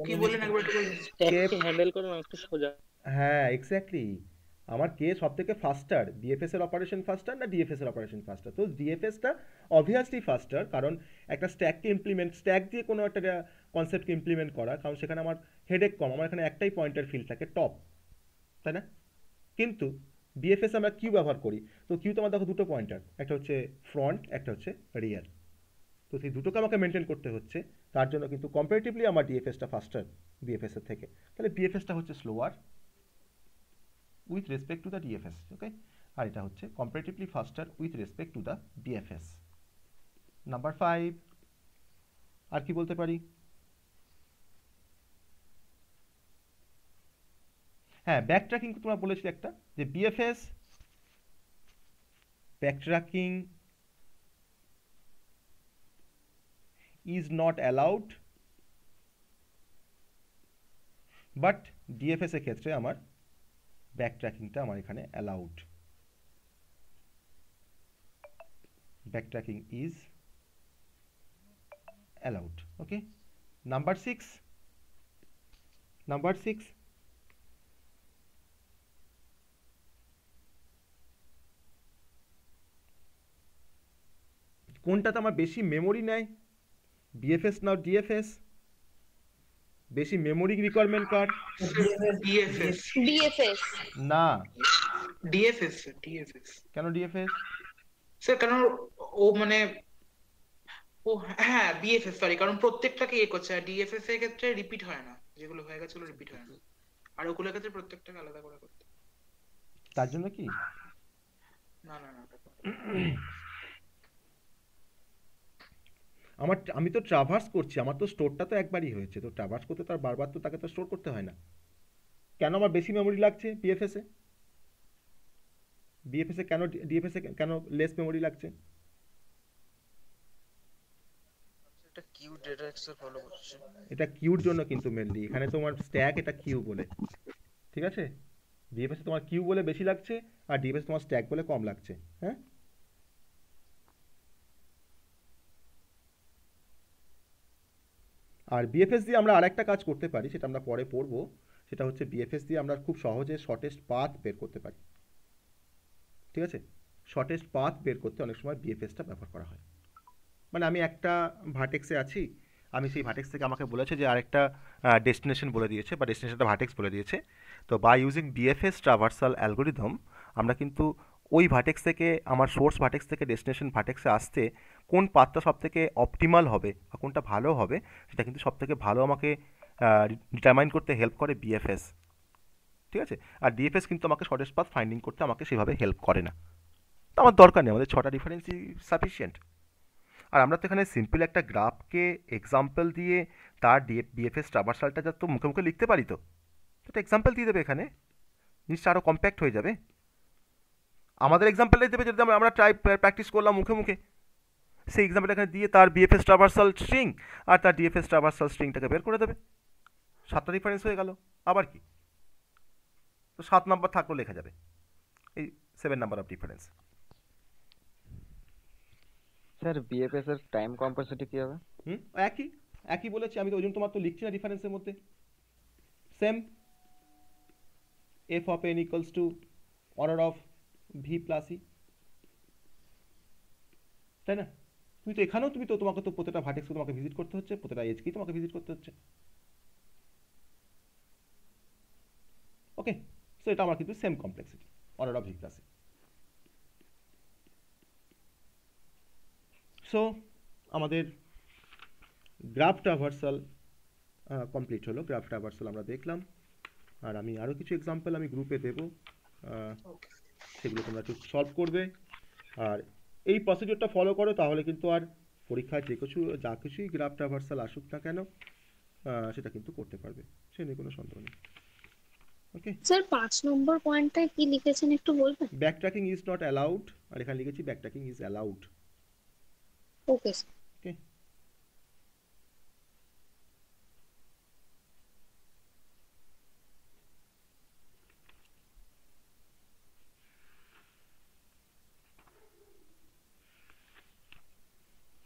কি বললেন একবার একটু বলুন। স্ট্যাককে হ্যান্ডেল করা অনেকটা সোজা। হ্যাঁ, এক্স্যাক্টলি। আমার কে সব থেকে ফাস্টার, বিএফএস এর অপারেশন ফাস্টার না ডিএফএস এর অপারেশন ফাস্টার? তো ডিএফএসটা অবভিয়াসলি ফাস্টার, কারণ একটা স্ট্যাক দিয়ে কোনো একটা কনসেপ্টকে ইমপ্লিমেন্ট করা, কারণ সেখানে আমার হেডেক কম, আমার এখানে একটাই পয়েন্টার ফিল্ড থাকে টপ, তাই না? কিন্তু বিএফএস আমরা কিউ ব্যবহার করি, তো কিউ তো আমার দেখো দুটো পয়েন্টার, একটা হচ্ছে ফ্রন্ট, একটা হচ্ছে রিয়ার, তো সেই দুটোকে আমাকে মেনটেন করতে হচ্ছে, তার জন্য কিন্তু কম্পারেটিভলি আমার ডিএফএসটা ফাস্টার বিএফএস এর থেকে, তাহলে বিএফএসটা হচ্ছে slower, with respect to the DFS, okay. আর এটা হচ্ছে comparatively faster with respect to the DFS. Number 5 আর কি বলতে পারি? হ্যাঁ, ব্যাক ট্র্যাকিং তোমরা বলেছিলে একটা, যে BFS back tracking is not allowed, but DFS এর ক্ষেত্রে আমার ব্যাক ট্র্যাকিংটা আমার এখানে allowed. Back tracking is allowed, okay. Number 6 কোনটাতে আমার বেশি মেমোরি নেয়, বিএফএস না ডিএফএস? বেশি মেমোরি রিকোয়ারমেন্ট কার? ডিএফএস ডিএফএস না, ডিএফএস ডিএফএস কেন ডিএফএস? স্যার কারণ ও মানে ও হ্যাঁ বিএফএস সরি, কারণ প্রত্যেকটাকে এ করছে, আর ডিএফএস এর ক্ষেত্রে রিপিট হয় না, যেগুলো হয়ে গেছে রিপিট হয় না, আর ওগুলোর ক্ষেত্রে প্রত্যেকটাকে আলাদা করে করতে। তার জন্য কি না না না আমি তো ট্রাভার্স করছি, আমার তো স্টোরটা তো একবারই হয়েছে, তো ট্রাভার্স করতে তার বারবার তো তাকে তো স্টোর করতে হয় না। কেন আমার বেশি মেমোরি লাগছে বিএফএস এ? বিএফএস এ কেন, ডিএফএস এ কেন লেস মেমোরি লাগছে? এটা কিউ ডেটা এক্সেল ফলো করছে। এটা কিউর জন্য কিন্তু মেনলি, এখানে তোমার স্ট্যাক এটা কিউ বলে, ঠিক আছে? বিএফএস এ তোমার কিউ বলে বেশি লাগছে, আর ডিএফএস তোমার স্ট্যাক বলে কম লাগছে, হ্যাঁ। আর বিএফএস দিয়ে আমরা আরেকটা কাজ করতে পারি, সেটা আমরা পরে পড়বো, সেটা হচ্ছে বিএফএস দিয়ে আমরা খুব সহজে শর্টেস্ট পাথ বের করতে পারি, ঠিক আছে? শর্টেস্ট পাথ বের করতে অনেক সময় বিএফএসটা ব্যবহার করা হয়। মানে আমি একটা ভার্টেক্সে আছি, আমি সেই ভার্টেক্স থেকে আমাকে বলেছে যে আরেকটা ডেস্টিনেশন বলে দিয়েছে, বা ডেস্টিনেশনটা ভার্টেক্স বলে দিয়েছে। তো by using BFS traversal algorithm আমরা কিন্তু ওই ভার্টেক্স থেকে, আমার সোর্স ভার্টেক্স থেকে ডেস্টিনেশন ভার্টেক্সে আসতে কোন পাথটা সবথেকে অপটিমাল হবে বা কোনটা ভালো হবে, সেটা কিন্তু সবথেকে ভালো আমাকে ডিটারমাইন করতে হেল্প করে বিএফএস, ঠিক আছে? আর ডিএফএস কিন্তু আমাকে শর্টেস্ট পাথ ফাইন্ডিং করতে আমাকে সেভাবে হেল্প করে না, তো আমার দরকার নেই, আমাদের 6টা ডিফারেন্সই সাফিসিয়েন্ট। আর আমরা তো এখানে সিম্পল একটা গ্রাফকে এক্সাম্পল দিয়ে তার বিএফএস ট্রাভার্সালটা যা তো মুখে মুখে লিখতে পারি, তো একটা এক্সাম্পল দিয়ে দেবে এখানে, জিনিসটা আরও কম্প্যাক্ট হয়ে যাবে। আমাদের এক্সাম্পলটাই দেবে, যদি আমরা প্র্যাকটিস করলাম মুখে মুখে, সেই এক্সাম্পলটা এখানে দিয়ে তার বিএফএস ট্রাভার্সাল স্ট্রিং আর তার ডিএফএস ট্রাভার্সাল স্ট্রিংটাকে বের করে দেবে, 7টা ডিফারেন্স হয়ে গেল। আবার কি, তো 7 নাম্বার থাকলেও লেখা যাবে, এই 7 number of difference. Sir BFS এর টাইম কমপ্লেক্সিটি কি হবে? একই একই বলেছি আমি, তো ওই জন্য তোমার তো লিখছি না ডিফারেন্সের মধ্যে, same F of N equals to order of V plus E, তাই না? তুমি তো এখানেও তোমাকে তো প্রত্যেকটা ভার্টেক্সকে তোমাকে ভিজিট করতে হচ্ছে, প্রত্যেকটা এজকেই তোমাকে ভিজিট করতে হচ্ছে, ওকে। সো এটা আমার কিন্তু same complexity, order of V plus E. So আমাদের গ্রাফ ট্রাভার্সাল কমপ্লিট হলো, গ্রাফ ট্রাভার্সাল আমরা দেখলাম, আর আমি আরও কিছু এক্সাম্পল আমি গ্রুপে দেবো, সেগুলো তোমরা একটু সলভ করবে। আর এই প্রসিডিওরটা ফলো করো, তাহলে কিন্তু আর পরীক্ষায় যা কিছুই গ্রাফ ট্রাভার্সাল আসুক না কেন সেটা কিন্তু করতে পারবে, সে নিয়ে কোনো সন্দেহ নেই, ওকে। স্যার 5 নম্বর পয়েন্টটায় কি লিখেছেন একটু বলবেন? Backtracking is not allowed, আর এখানে লিখেছি backtracking is allowed, okay okay.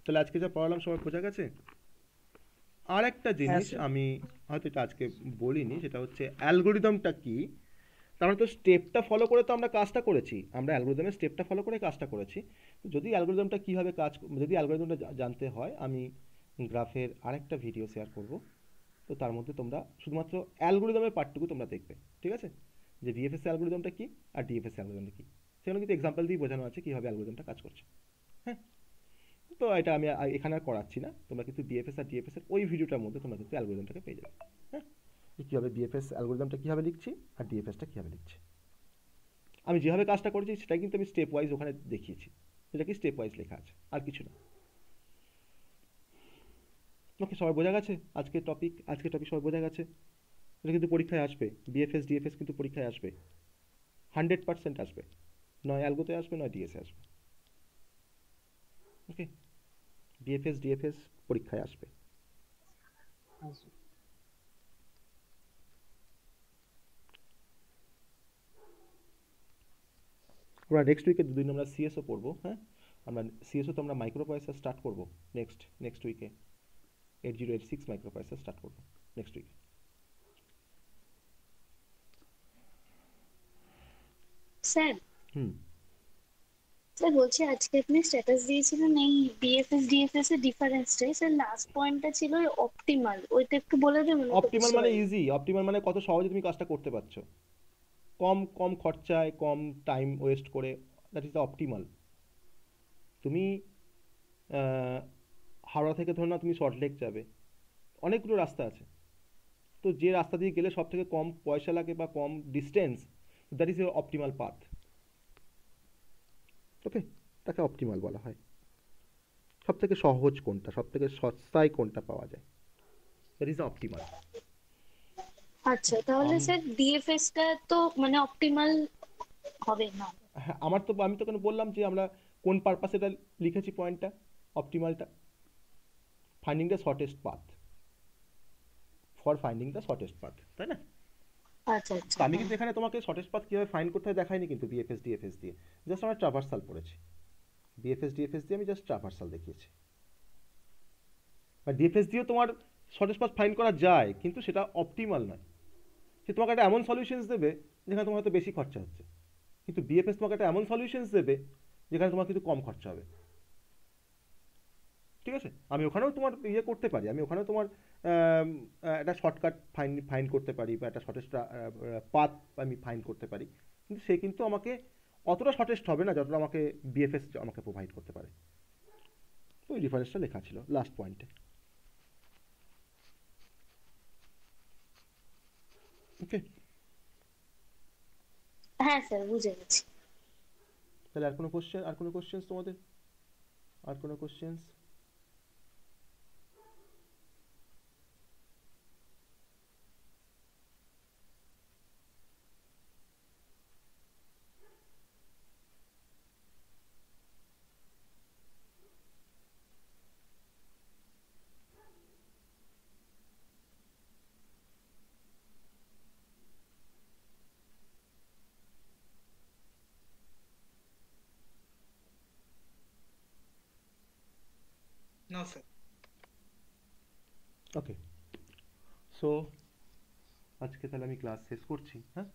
তাহলে আজকে যা পড়ালাম সবার বোঝা গেছে? আর একটা জিনিস আমি হয়তো এটা আজকে বলিনি, সেটা হচ্ছে অ্যালগোরিদমটা কি। তার মানে তো স্টেপটা ফলো করে তো আমরা কাজটা করেছি, আমরা অ্যালগোরিদমের স্টেপটা ফলো করে কাজটা করেছি। যদি অ্যালগোরিদমটা কীভাবে যদি অ্যালগোরিদমটা জানতে হয়, আমি গ্রাফের আরেকটা ভিডিও শেয়ার করব, তো তার মধ্যে তোমরা শুধুমাত্র অ্যালগোরিদমের পার্টটুকু তোমরা দেখবে, ঠিক আছে? যে বিএফএস অ্যালগোরিদমটা কি আর ডিএফএস অ্যালগোরিদমটা কি, সেগুলো কিন্তু এক্সাম্পল দিয়ে বোঝানো আছে কীভাবে অ্যালগোরিদমটা কাজ করছে, হ্যাঁ। তো এটা আমি এখানে আর করাচ্ছি না, তোমরা কিন্তু বিএফএস আর ডিএফএস এর ওই ভিডিওটার মধ্যে তোমরা কিন্তু অ্যালগোরিদমটাকে পেয়ে যাবে, হ্যাঁ, কীভাবে বিএফএস অ্যালগোরিদমটা কীভাবে লিখছি আর ডিএফএসটা কীভাবে লিখছি, আমি যেভাবে কাজটা করেছি সেটা কিন্তু আমি স্টেপ ওয়াইজ ওখানে দেখিয়েছি, এটা কি স্টেপ ওয়াইজ লেখা আছে, আর কিছু না। ওকে, সবাই বোঝা গেছে আজকে টপিক সবাই বোঝা গেছে। এটা কিন্তু পরীক্ষায় আসবে, বিএফএস ডিএফএস কিন্তু পরীক্ষায় আসবে, 100% আসবে, নয় অ্যালগোতে আসবে নয় ডিএসে আসবে। ওকে, বিএফএস ডিএফএস পরীক্ষায় আসবে। আমরা নেক্সট উইকে দুদিন আমরা সিএসও পড়বো। হ্যাঁ, আমরা সিএসও তো আমরা মাইক্রো প্রসেসর স্টার্ট করবো নেক্সট উইকে, 8086 মাইক্রো প্রসেসর স্টার্ট করবো নেক্সট উইকে। স্যার হুম, স্যার বলছি আজকে আপনি স্ট্যাটাস দিয়েছিলেন এই বিএফএস ডিএফএস এর ডিফারেন্সটাই, স্যার লাস্ট পয়েন্টটা ছিল অপটিমাল, ওইটা একটু বলে দেবেন? অপটিমাল মানে ইজি, অপটিমাল মানে কত সহজে তুমি কাজটা করতে পারছো, কম কম খরচায় কম টাইম ওয়েস্ট করে, দ্যাট ইজ দ্য অপটিমাল। তুমি হাওড়া থেকে ধরো না তুমি সল্টলেক যাবে, অনেকগুলো রাস্তা আছে, তো যে রাস্তা দিয়ে গেলে সব থেকে কম পয়সা লাগে বা কম distance, that is your optimal path. Okay, তাকে অপটিমাল বলা হয়। সব থেকে সহজ কোনটা, সব থেকে সস্তায় কোনটা পাওয়া যায়, দ্যাট ইজ অপটিমাল। আচ্ছা, তাহলে স্যার ডিএফএস টা তো মানে অপটিমাল হবে না? হ্যাঁ, আমি তো কেন বললাম যে আমরা কোন পারপাসে এটা লিখেছি পয়েন্টটা, অপটিমালটা, finding the shortest path, for finding the shortest path, তাই না? আচ্ছা আচ্ছা, তো আমি কিন্তু এখানে তোমাকে শর্টেস্ট পাথ কীভাবে ফাইন্ড করতে হয় দেখাইনি কিন্তু বিএফএস ডিএফএস দিয়ে, জাস্ট আমরা ট্রাভার্সাল পড়েছি, বিএফএস ডিএফএস দিয়ে আমি জাস্ট ট্রাভার্সাল দেখিয়েছি। বা ডিএফএস দিয়েও তোমার শর্টেস্ট পাথ ফাইন্ড করা যায়, কিন্তু সেটা অপটিমাল নয়। সে তোমাকে একটা এমন সলিউশনস দেবে যেখানে তোমার হয়তো বেশি খরচা হচ্ছে, কিন্তু বিএফএস তোমাকে একটা এমন সলিউশনস দেবে যেখানে তোমার কিন্তু কম খরচা হবে। ঠিক আছে, আমি ওখানেও তোমার করতে পারি, আমি ওখানেও তোমার একটা শর্টকাট ফাইন্ড করতে পারি বা একটা শর্টেস্ট পাথ আমি ফাইন্ড করতে পারি, কিন্তু সে কিন্তু আমাকে অতটা শর্টেস্ট হবে না যতটা আমাকে বিএফএস আমাকে প্রোভাইড করতে পারে। তো ওই ডিফারেন্সটা লেখা ছিল লাস্ট পয়েন্টে। ওকে, হ্যাঁ স্যার বুঝে গেছি। তাহলে আর কোনো কোশ্চেন্স তোমাদের, আর কোনো questions? No sir. Okay, so আজকে তাহলে আমি ক্লাস শেষ করছি। হ্যাঁ,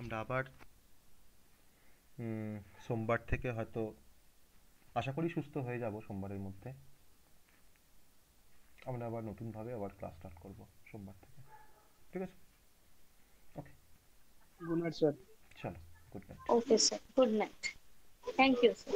আমরা আবার সোমবার থেকে হয়তো আশা করি সুস্থ হয়ে যাব, সোমবারের মধ্যে আমরা আবার নতুনভাবে আবার ক্লাস স্টার্ট করব সোমবার থেকে। ঠিক আছে, ওকে, গুড নাইট স্যার। চলো, good night. Okay sir, good night, thank you sir.